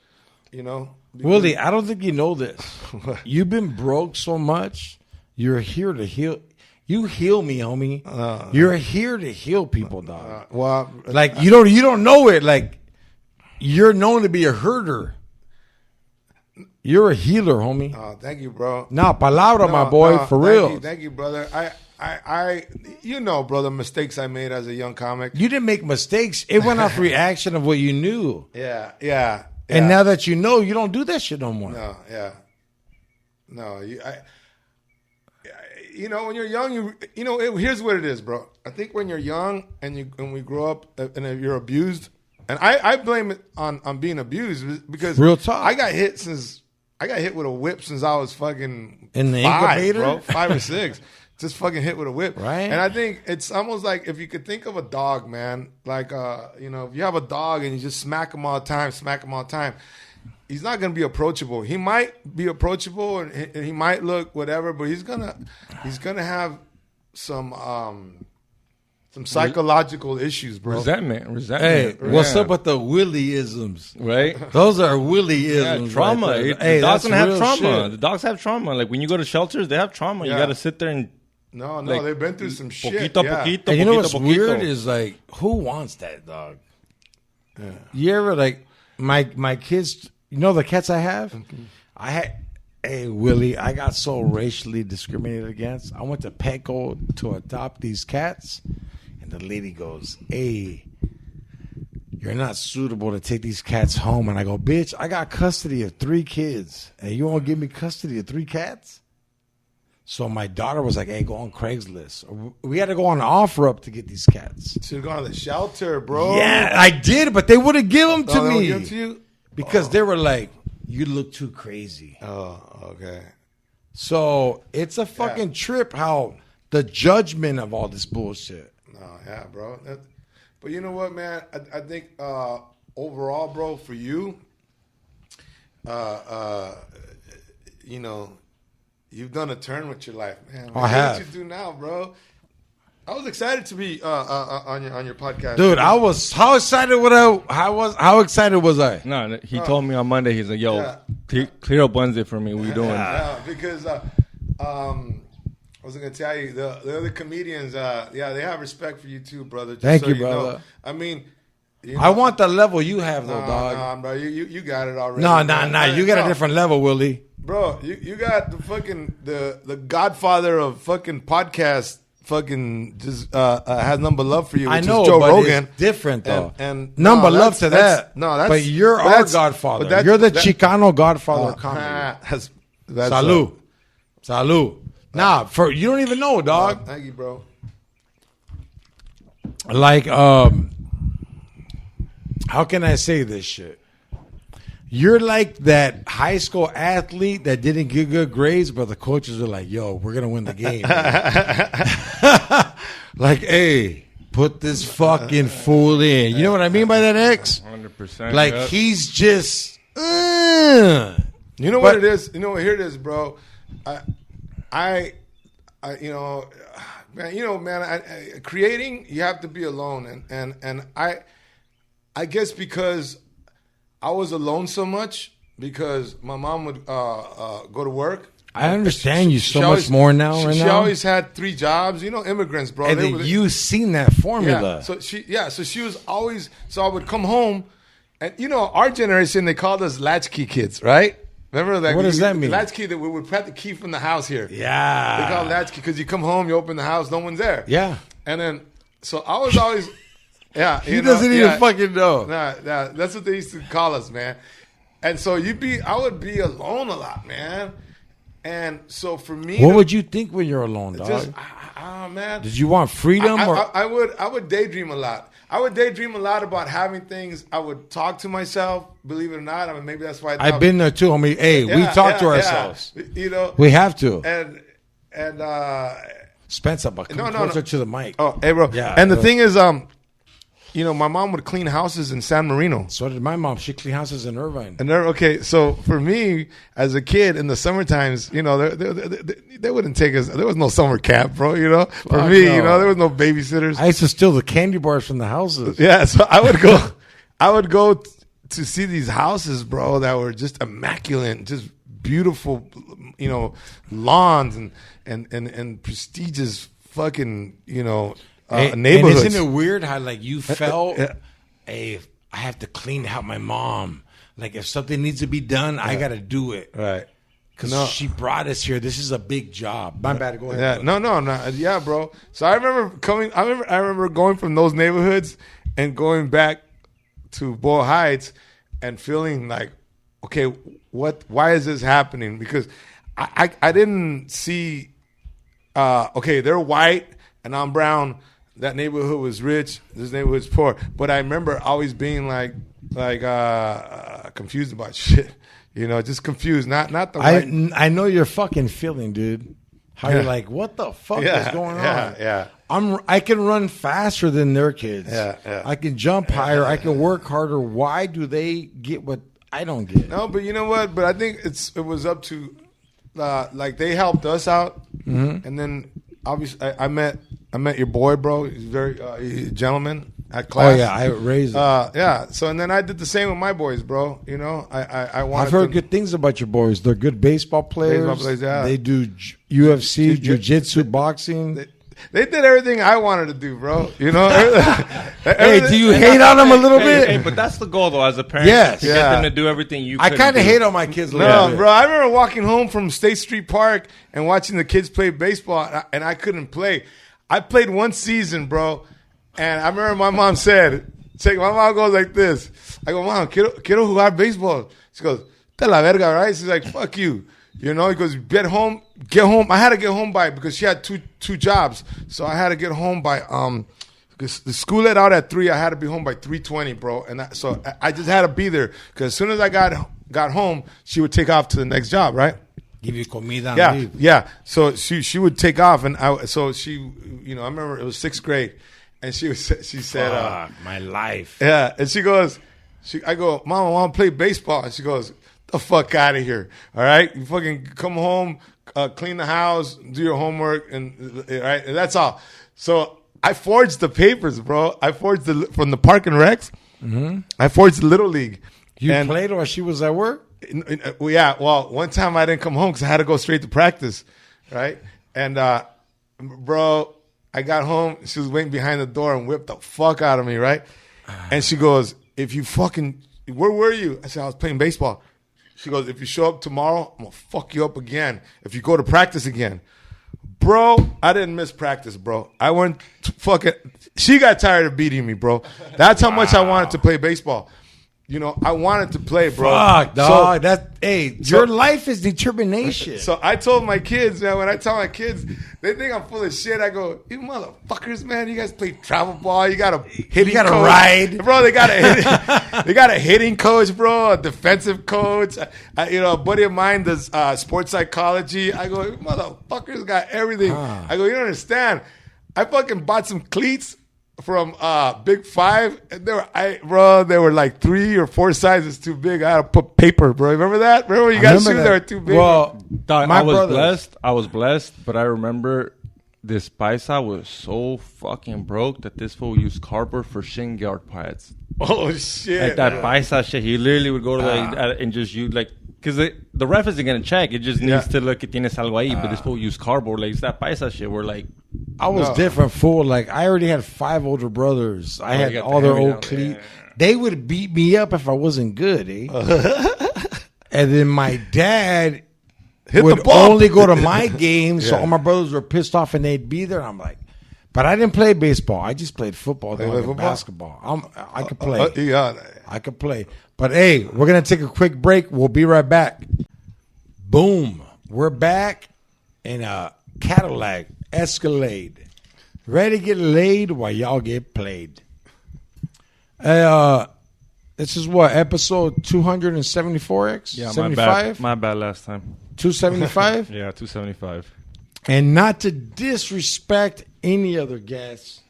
You know, Willie, I don't think you know this. You've been broke so much. You're here to heal. You heal me, homie. You're here to heal people, dog. well, Like you don't know it. Like you're known to be a herder. You're a healer, homie. thank you, bro. Nah, palabra, my boy, for real. Thank you, brother. I, you know, bro, the mistakes I made as a young comic. You didn't make mistakes. It went off reaction of what you knew. Yeah. And now that you know, you don't do that shit no more. No, you know, when you're young, here's what it is, bro. I think when you're young and we grow up and you're abused, and I blame it on being abused because Real talk. I got hit with a whip since I was fucking In the 5, incubator? bro, 5 or 6. Just fucking hit with a whip. Right. And I think it's almost like if you could think of a dog, man, like, if you have a dog and you just smack him all the time, he's not going to be approachable. He might be approachable and he might look whatever, but he's going to have some psychological issues, bro. Resentment. Hey, what's up with the Willie-isms? Right? Those are Willie-isms. Yeah, trauma. Right there. The dogs that's don't have real trauma. shit. The dogs have trauma. Like when you go to shelters, they have trauma. Yeah. You got to sit there and No, like, they've been through some shit. poquito a yeah. poquito. And you know poquito, what's poquito. weird is like, who wants that dog? Yeah. You ever like my kids? You know the cats I have. I had. Hey Willie, I got so racially discriminated against. I went to Petco to adopt these cats, and the lady goes, "Hey, you're not suitable to take these cats home." And I go, "Bitch, I got custody of 3 kids, and you won't give me custody of 3 cats?" So my daughter was like, "Hey, go on Craigslist." We had to go on an OfferUp to get these cats. Should have gone to the shelter, bro. Yeah, I did, but they wouldn't give them to Oh, they me won't give 'em to you? because they were like, "You look too crazy." Oh, okay. So it's a fucking trip how the judgment of all this bullshit. No, yeah, bro. But you know what, man? I think overall, bro, for you, you know, you've done a turn with your life, man. I have. What you do now, bro? I was excited to be on your podcast, Dude, I was how excited how excited was I? No, he told me on Monday. He's like, "Yo, Yeah. clear up Wednesday for me. What you doing?" Yeah, because I was gonna tell you the other comedians, they have respect for you too, brother. Just Thank so you, know. brother. I mean, you I want the level you have though, no, dog. no, bro, you got it already. No, man. you got No. a different level, Willie. Bro, you got the fucking the godfather of fucking podcast. Fucking just has number love for you. Which I know, is Joe but Rogan. it's different though. And number no, love to that. No, but you're our godfather. You're the Chicano godfather of comedy. That's Salud. Salud. Nah, you don't even know, dog. Thank you, bro. Like, how can I say this shit? You're like that high school athlete that didn't get good grades, but the coaches are like, "Yo, we're gonna win the game." Like, hey, put this fucking fool in. You know what I mean by that, X? 100%. Like yep. he's just. You know what it is? You know what? Here it is, bro. I you know, man, creating, you have to be alone, and I guess because I was alone so much because my mom would go to work. I understand you so always, much more now. She always had 3 jobs. You know, immigrants, bro. And then you seen that formula. Yeah. So she was always. So I would come home, and you know, our generation, they called us latchkey kids, right? Remember, like, What does that mean? Latchkey, that we would have the key from the house here. Yeah. They call it latchkey because you come home, you open the house, no one's there. Yeah. And then, so I was always, yeah. He doesn't even fucking know. Nah, that's what they used to call us, man. And so I would be alone a lot, man. And so for me, What would you think when you're alone, dog? just, man. Did you want freedom or? I would daydream a lot. I would daydream a lot about having things. I would talk to myself, believe it or not. I mean, maybe that's why I've been there too, homie. Hey, we talk to ourselves. You know, We have to. and Spencer, but come No, closer to the mic. oh, hey, bro. Yeah, and the go thing is, you know, my mom would clean houses in San Marino. So did my mom. She cleaned houses in Irvine. And okay, so for me as a kid in the summer times, you know, they wouldn't take us. There was no summer camp, bro. You know, for Fuck me, no. you know, there was no babysitters. I used to steal the candy bars from the houses. Yeah, so I would go to see these houses, bro, that were just immaculate, just beautiful, you know, lawns and prestigious fucking, you know, neighborhoods. And isn't it weird how like you felt, hey, I have to clean out my mom. Like if something needs to be done, I got to do it. Right. Because she brought us here. This is a big job. My bad. Go ahead. Yeah, no. Yeah, bro. So I remember going from those neighborhoods and going back to Boyle Heights and feeling like, okay, why is this happening? Because I didn't see, okay, they're white and I'm brown. That neighborhood was rich. This neighborhood's poor. But I remember always being like confused about shit. You know, just confused. Not the right. I know your fucking feeling, dude. How you're like, what the fuck is going on? Yeah. I can run faster than their kids. Yeah. I can jump higher. I can work harder. Why do they get what I don't get? No, but you know what? But I think it was up to like they helped us out, and then obviously I met your boy, bro. He's he's a gentleman at class. Oh yeah, I raised it. Yeah. So and then I did the same with my boys, bro. You know, I wanted. I've heard good things about your boys. They're good baseball players. Baseball players, yeah. They do UFC, jiu-jitsu, boxing. They did everything I wanted to do, bro. You know. Hey, do you hate on them a little bit? Hey, but that's the goal, though, as a parent. Yes. To get them to do everything you I couldn't kind of do. hate on my kids a little No, bit. bro. I remember walking home from State Street Park and watching the kids play baseball, and I couldn't play. I played one season, bro, and I remember my mom said, my mom goes like this. I go, Mom, quiero jugar baseball. She goes, te la verga, right? She's like, fuck you. You know, because get home, get home. I had to get home by because she had two jobs, so I had to get home by because the school let out at 3. I had to be home by 3:20, bro, and so I just had to be there because as soon as I got home, she would take off to the next job, right? Give you comida. And Yeah, leave. yeah. So she would take off, and so she, I remember it was 6th grade, and she said, Fuck, my life. yeah, and she goes, I go, Mom, I want to play baseball, and she goes, the fuck out of here, all right? You fucking come home, clean the house, do your homework, and right, and that's all. So I forged the papers, bro. I forged from the Park and Recs. Mm-hmm. I forged the Little League. You played while she was at work? Well, yeah. Well, one time I didn't come home because I had to go straight to practice, right? And bro, I got home. She was waiting behind the door and whipped the fuck out of me, right? And she goes, where were you? I said, I was playing baseball. She goes, if you show up tomorrow, I'm going to fuck you up again. If you go to practice again. Bro, I didn't miss practice, bro. I went fucking. She got tired of beating me, bro. That's how much I wanted to play baseball. I wanted to play, bro. Fuck, dog. So, your life is determination. So I told my kids, man, when I tell my kids, they think I'm full of shit. I go, you motherfuckers, man, you guys play travel ball. You got a hitting coach. Ride. Bro, they got a hitting coach, bro, a defensive coach. A buddy of mine does sports psychology. I go, you motherfuckers got everything. I go, you don't understand. I fucking bought some cleats from Big Five, and they were like 3 or 4 sizes too big. I had to put paper, bro. Remember that? Remember when you got shoes that were too big? Well, dog, My I was brothers. blessed. I was blessed, but I remember this paisa was so fucking broke that this fool used cardboard for shin guard pads. Oh shit! Like that paisa shit, he literally would go to and just use like. Because the ref isn't going to check. It just needs to look at tienes algo ahí. But this fool use cardboard. Like, it's that paisa shit. We're like... I was different, fool. Like, I already had 5 older brothers. I had got all the their hand old down. cleats. They would beat me up if I wasn't good, eh? And then my dad would the ball. only go to my games. So all my brothers were pissed off and they'd be there. I'm like... But I didn't play baseball. I just played football. Basketball. I could play. I could play. But, hey, we're going to take a quick break. We'll be right back. Boom. We're back in a Cadillac Escalade. Ready to get laid while y'all get played. This is what, episode 274X? Yeah, 75? my bad last time. 275? Yeah, 275. And not to disrespect any other guests,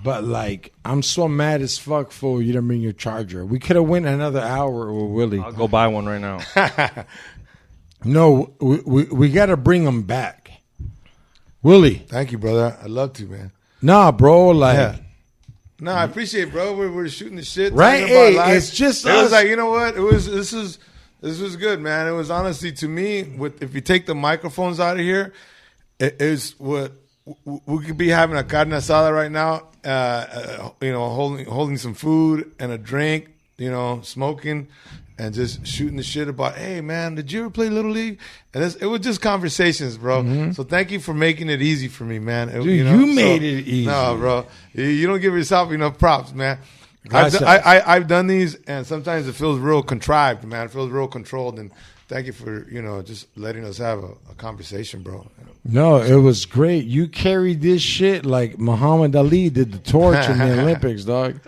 but like, I'm so mad as fuck, fool, you didn't bring your charger. We could have went another hour with Willie. I'll go buy one right now. No, we got to bring them back. Willie. Thank you, brother. I'd love to, man. Nah, bro, like... Yeah. No, I appreciate it, bro. We're shooting the shit. Right? talking about Hey, life. it's just It us. was like, you know what? This was good, man. It was honestly, to me, if you take the microphones out of here, it is what we could be having a carne asada right now, holding some food and a drink, smoking and just shooting the shit about, hey, man, did you ever play Little League? And it was just conversations, bro. Mm-hmm. So thank you for making it easy for me, man. Dude, you made it easy. No, bro. You don't give yourself enough props, man. Gracias. I've done these, and sometimes it feels real contrived, man. It feels real controlled, and thank you for, just letting us have a conversation, bro. No, it was great. You carried this shit like Muhammad Ali did the torch in the Olympics, dog.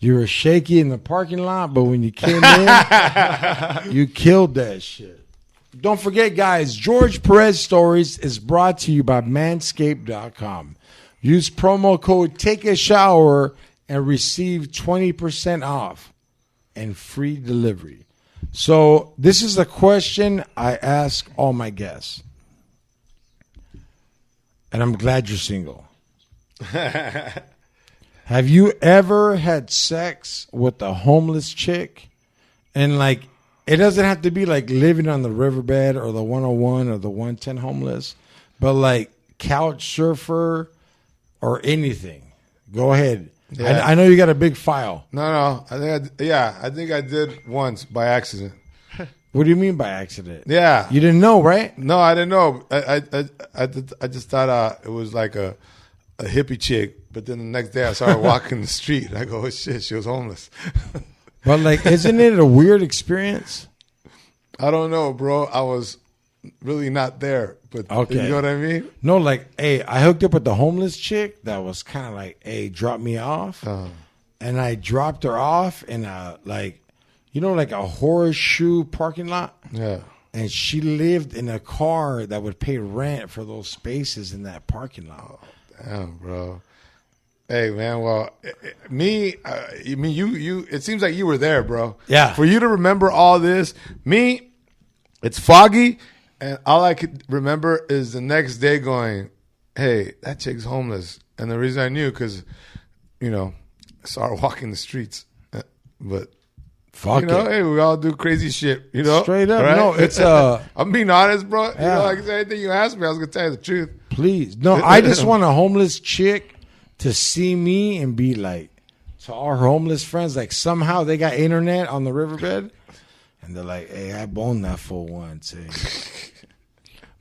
You were shaky in the parking lot, but when you came in, you killed that shit. Don't forget, guys, George Perez Stories is brought to you by Manscaped.com. Use promo code Take a Shower and receive 20% off and free delivery. So this is a question I ask all my guests. And I'm glad you're single. Have you ever had sex with a homeless chick? And like, it doesn't have to be like living on the riverbed or the 101 or the 110 homeless, but like couch surfer or anything. Go ahead. Yeah. I know you got a big file. No. I think I did once by accident. What do you mean by accident? Yeah. You didn't know, right? No, I didn't know. I just thought it was like a hippie chick. But then the next day I saw her walking the street. I go, oh shit, she was homeless. But like, isn't it a weird experience? I don't know, bro. I was really not there. But Okay. you know what I mean? No, like, hey, I hooked up with the homeless chick that was kind of like, hey, drop me off. And I dropped her off in a, like, you know, like a horseshoe parking lot. Yeah. And she lived in a car that would pay rent for those spaces in that parking lot. Damn, bro. Hey, man. Well, I mean, you. It seems like you were there, bro. Yeah. For you to remember all this, me, it's foggy, and all I could remember is the next day going, "Hey, that chick's homeless," and the reason I knew because, you know, I saw her walking the streets, but. Fuck you know, it. hey, we all do crazy shit, you know? Straight up. Right? No, it's I'm being honest, bro. You Yeah. know, like I said, anything you asked me, I was gonna tell you the truth. Please. No, I just want a homeless chick to see me and be like, to our homeless friends, like somehow they got internet on the riverbed. And they're like, hey, I boned that fool once. Hey.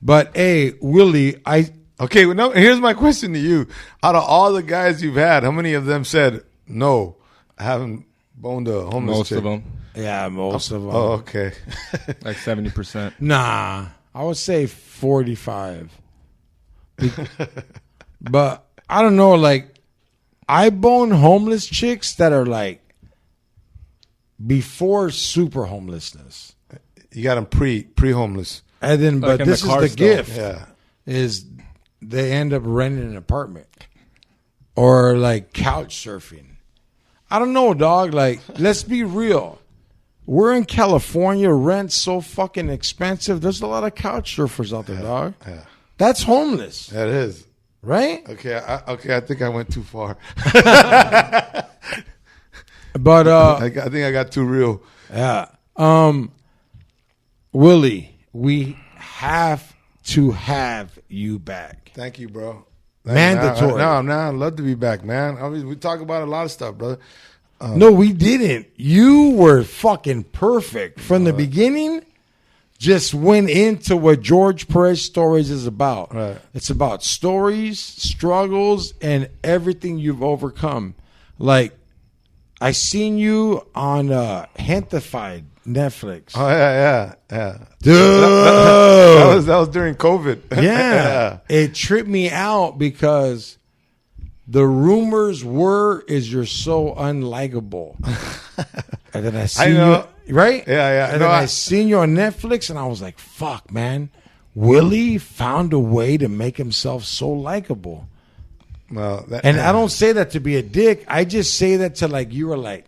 But, hey, Willie, Okay, well, no, here's my question to you. Out of all the guys you've had, how many of them said, no, I haven't boned a homeless Most chick? of them, yeah, most of them. Oh, okay. like 70%. Nah, I would say 45. But I don't know, like, I bone homeless chicks that are like before super homelessness. You got them pre-homeless. And then, Like but in the this is car the still. gift. Yeah. Is they end up renting an apartment or like couch surfing. I don't know, dog. Like, let's be real. We're in California. Rent's so fucking expensive. There's a lot of couch surfers out there, dog. Yeah. That's homeless, That is. right? Okay, I think I went too far. But I think I got too real. yeah. Willie, we have to have you back. Thank you, bro. Mandatory. I'd love to be back, man. I mean, we talk about a lot of stuff, brother. No, we didn't. You were fucking perfect from the beginning. Just went into what George Perez Stories is about. Right. It's about stories, struggles, and everything you've overcome. Like, I seen you on Hentified Netflix. Oh yeah. Dude. That was during COVID. Yeah. It tripped me out because the rumors is you're so unlikable. And then I see know. you, right? Yeah. And No, then I I- seen you on Netflix and I was like, fuck, man. Willie found a way to make himself so likable. Well, And I don't say that to be a dick. I just say that to like, you were like,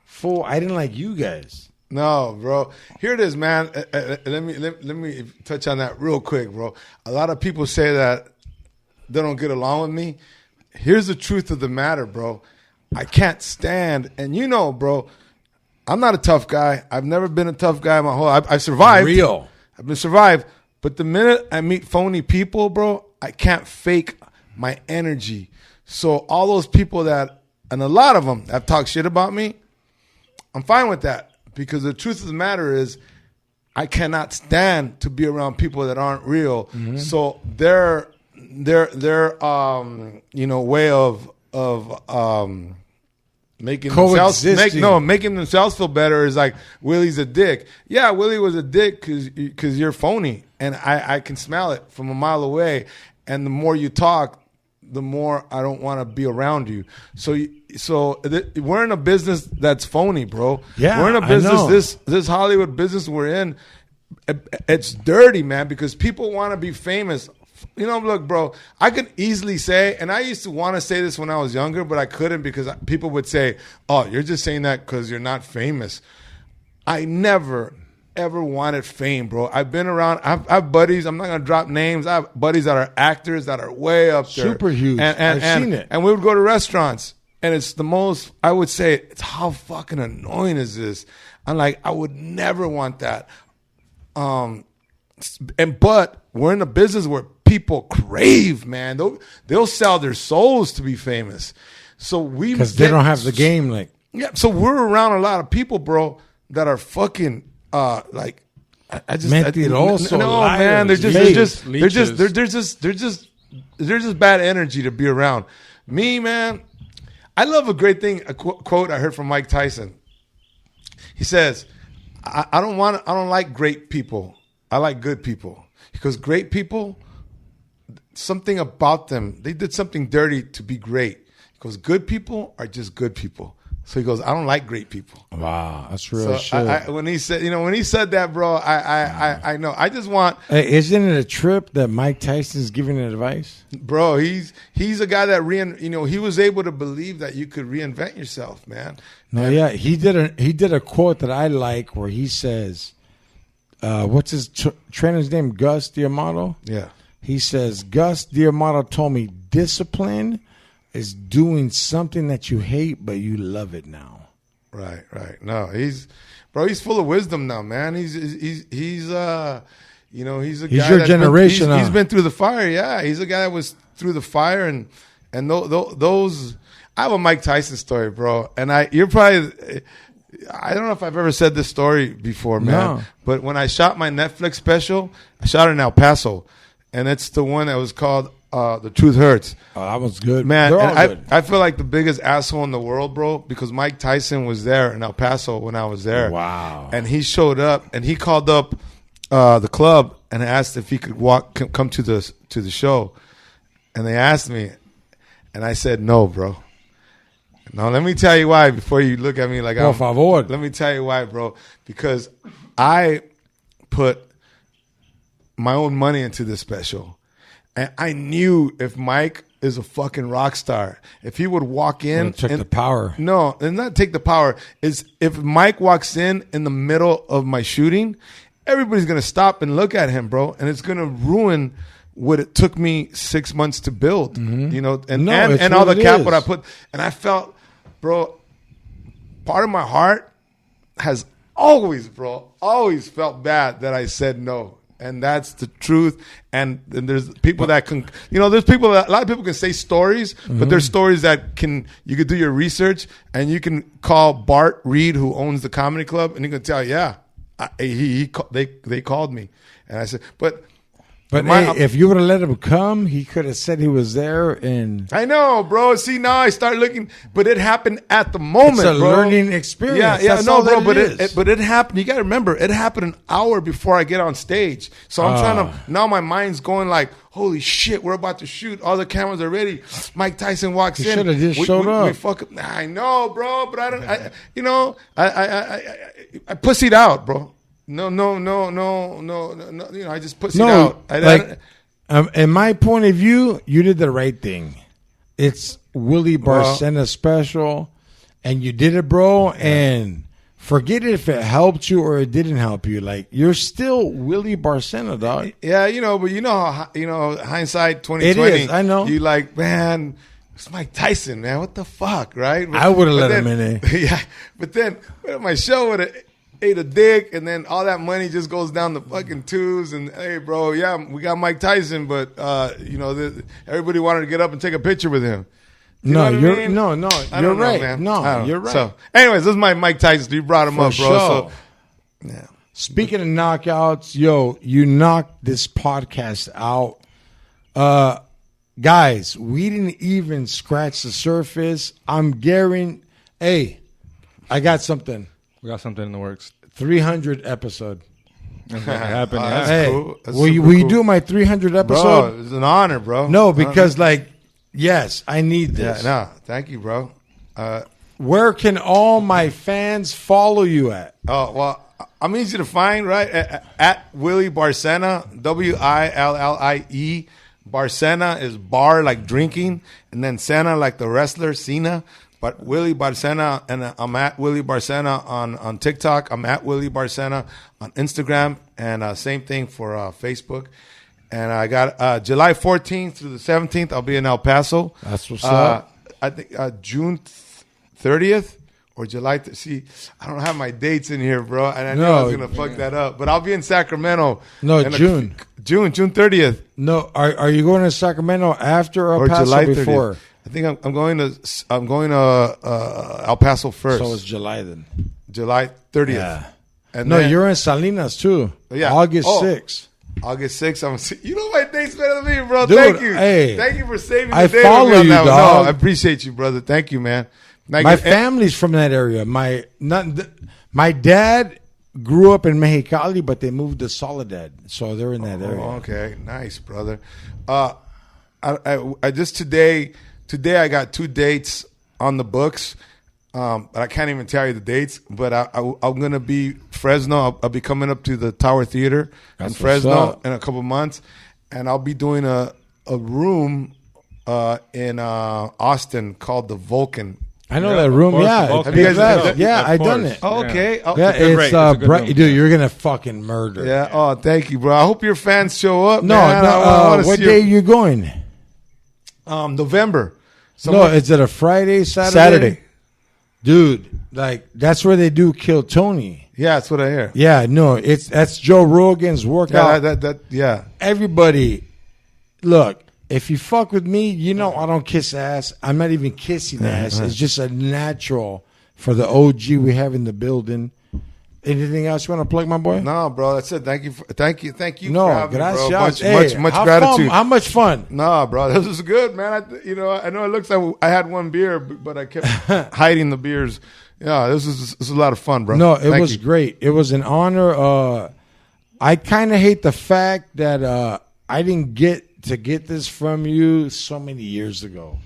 fool, I didn't like you guys. No, bro. Here it is, man. Let me touch on that real quick, bro. A lot of people say that they don't get along with me. Here's the truth of the matter, bro. I can't stand, and you know, bro, I'm not a tough guy. I've never been a tough guy my whole life. I've survived. Real. I've been survived. But the minute I meet phony people, bro, I can't fake my energy. So all those people that, and a lot of them have talked shit about me, I'm fine with that. Because the truth of the matter is, I cannot stand to be around people that aren't real. Mm-hmm. So their way of making Coexisting. making themselves feel better is like Willie's a dick. Yeah, Willie was a dick because you're phony, and I can smell it from a mile away. And the more you talk, the more I don't want to be around you. So we're in a business that's phony, bro. Yeah, we're in a I business. know. This Hollywood business we're in, it's dirty, man. Because people want to be famous. You know, look, bro. I could easily say, and I used to want to say this when I was younger, but I couldn't because people would say, "Oh, you're just saying that because you're not famous." I never ever wanted fame, bro. I've been around. I have buddies. I'm not gonna drop names. I have buddies that are actors that are way up there, Super huge. I've seen it. And we would go to restaurants, and it's the most. I would say, it's how fucking annoying is this? I'm like, I would never want that. But we're in a business where people crave, man. They'll sell their souls to be famous. So we Because they don't have the game. Like, yeah. So we're around a lot of people, bro, that are fucking like. I just Mentiroso, no, liars, man. They're just bad energy to be around. Me, man. I love a great thing. A quote I heard from Mike Tyson. He says, I don't like great people. I like good people. Because great people, something about them, they did something dirty to be great. Because good people are just good people. So he goes, I don't like great people. Wow, that's real shit. When he said that, bro, I know. I just want, Hey, isn't it a trip that Mike Tyson's giving advice? bro. He's a guy that he was able to believe that you could reinvent yourself, man. No, yeah, he did a quote that I like where he says, "What's his trainer's name? Gus D'Amato." Yeah, He says, "Gus D'Amato told me discipline is doing something that you hate, but you love it now." right. No, he's full of wisdom now, man. He's a He's guy your that's generation, He's huh? been through the fire. Yeah, he's a guy that was through the fire, and those. I have a Mike Tyson story, bro, and you're probably. I don't know if I've ever said this story before, man. No. But when I shot my Netflix special, I shot it in El Paso, and it's the one that was called "The Truth Hurts." Oh, that was good, Man, They're all and good. I feel like the biggest asshole in the world, bro, because Mike Tyson was there in El Paso when I was there. Wow. And he showed up, and he called up the club and asked if he could come to the show. And they asked me, and I said no, bro. Now, let me tell you why before you look at me like Por favor. Let me tell you why, bro. Because I put my own money into this special. And I knew if Mike is a fucking rock star, if he would walk in. Took the power. No, and not take the power. Is if Mike walks in the middle of my shooting, everybody's going to stop and look at him, bro. And it's going to ruin what it took me 6 months to build, you know, and it's all the what it capital I is. put. And I felt, bro, part of my heart has always felt bad that I said no. And that's the truth. And there's people that can, there's people that, a lot of people can say stories, but there's stories that you could do your research and you can call Bart Reed, who owns the comedy club, and he can tell, they called me. And I said, But if you would have let him come, he could have said he was there. And I know, bro. See, now I start looking, but it happened at the moment. it's a bro. learning experience. Yeah, That's no, all bro. that But is. it happened. You got to remember, it happened an hour before I get on stage. So I'm trying to. Now my mind's going like, holy shit, we're about to shoot. All the cameras are ready. Mike Tyson walks in. should have just showed up. We fuck up. I know, bro, but I don't. I pussied out, bro. No. I just pussied out. In my point of view, you did the right thing. It's Willie Barcena special, and you did it, bro. And forget it if it helped you or it didn't help you. Like, you're still Willie Barcena, dog. Yeah, but hindsight 2020. It is, I know. You like, man, it's Mike Tyson, man. What the fuck, right? I would've But let him then- in there. Yeah, but then my show would have ate a dick, and then all that money just goes down the fucking tubes. And hey, bro, yeah, we got Mike Tyson, but everybody wanted to get up and take a picture with him. You know what I mean? No, I you're don't know, right. man. I No, don't know. you're right. So, anyways, this is my Mike Tyson. You brought him For up, bro. sure. So, yeah. Speaking of knockouts, you knocked this podcast out. Guys, we didn't even scratch the surface. I'm guaranteeing. Hey, I got something. We got something in the works. 300 episode. It's gonna happen. That's yeah. Hey, cool. That's will you super cool. do my 300 Bro, episode? it's an honor, bro. No, because yes, I need Yeah, this. no, thank you, bro. Where can all my fans follow you at? Oh, well, I'm easy to find, right? At Willie Barcena, Willie. Barcena is bar like drinking, and then Cena like the wrestler, Cena. But Willie Barcena, and I'm at Willie Barcena on TikTok. I'm at Willie Barcena on Instagram, and same thing for Facebook. And I got July 14th through the 17th, I'll be in El Paso. That's what's up. I think June 30th or July. See, I don't have my dates in here, bro, and I knew I was gonna fuck that up. But I'll be in Sacramento. No, in June. June 30th No, are you going to Sacramento after El or Paso July 30th. before? I think I'm going to El Paso first. So it's July then. July 30th. Yeah. And No, then you're in Salinas too. Yeah. August Oh. 6th. August 6th. You know my dates better than me, bro. Dude, Thank you. hey, Thank you for saving the I day. follow with me on you, that one. dog. No, I appreciate you, brother. Thank you, man. My family's from that area. My dad grew up in Mexicali, but they moved to Soledad, so they're in that area. Okay, nice, brother. I just today I got 2 dates on the books, but I can't even tell you the dates. But I'm gonna be Fresno. I'll be coming up to the Tower Theater in Fresno in a couple months, and I'll be doing a room in Austin called the Vulcan. I know that room. Yeah, Have you guys done it? yeah, I done it. Oh, okay. Oh, Yeah, It's a good room. dude, you're gonna fucking murder. yeah. Oh, thank you, bro. I hope your fans show up. No, man. no. I wanna What see day are you going? November. No, is it a Friday, Saturday? Dude, like that's where they do Kill Tony. Yeah, that's what I hear. Yeah, no, that's Joe Rogan's workout. Yeah. Everybody, look, if you fuck with me, you know I don't kiss ass. I'm not even kissing ass. It's just a natural for the OG we have in the building. Anything else you want to plug, my boy? No, bro. That's it. Thank you. Thank you. No, for having me, bro. gracias. Much How gratitude. How much fun? No, bro. This is good, man. I know it looks like I had 1 beer, but I kept hiding the beers. Yeah, this is a lot of fun, bro. No, it Thank was you. great. It was an honor. I kind of hate the fact that I didn't get this from you so many years ago.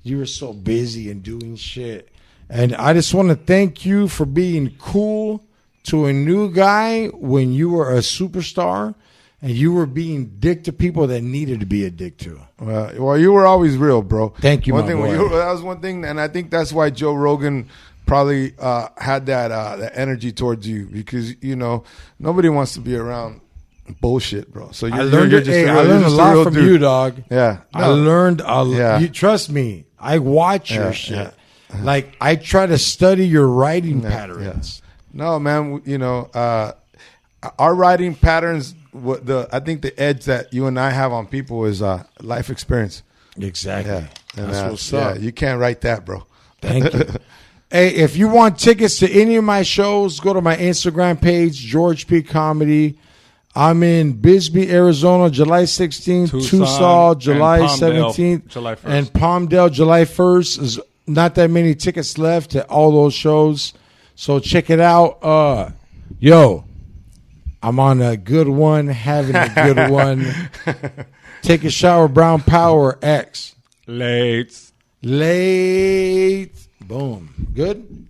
You were so busy and doing shit. And I just want to thank you for being cool to a new guy when you were a superstar and you were being dick to people that needed to be a dick to. Well, you were always real, bro. Thank you, One my thing, boy. that was one thing, and I think that's why Joe Rogan probably had that energy towards you, because nobody wants to be around bullshit, bro. So I learned a lot from you, dog. Yeah, I learned a lot. Yeah. You trust me. I watch your shit. Like I try to study your writing patterns. No, man. Our writing patterns. I think the edge that you and I have on people is life experience. Exactly. Yeah, and, That's what's up. Yeah, you can't write that, bro. Thank you. Hey, if you want tickets to any of my shows, go to my Instagram page, George P Comedy. I'm in Bisbee, Arizona, July 16th, Tucson, July and Palmdale, 17th, July 1st. and Palmdale, July 1st. There's not that many tickets left at all those shows, so check it out. Yo, I'm on a good one, having a good one. Take a shower, Brown Power X. Late. Boom. Good?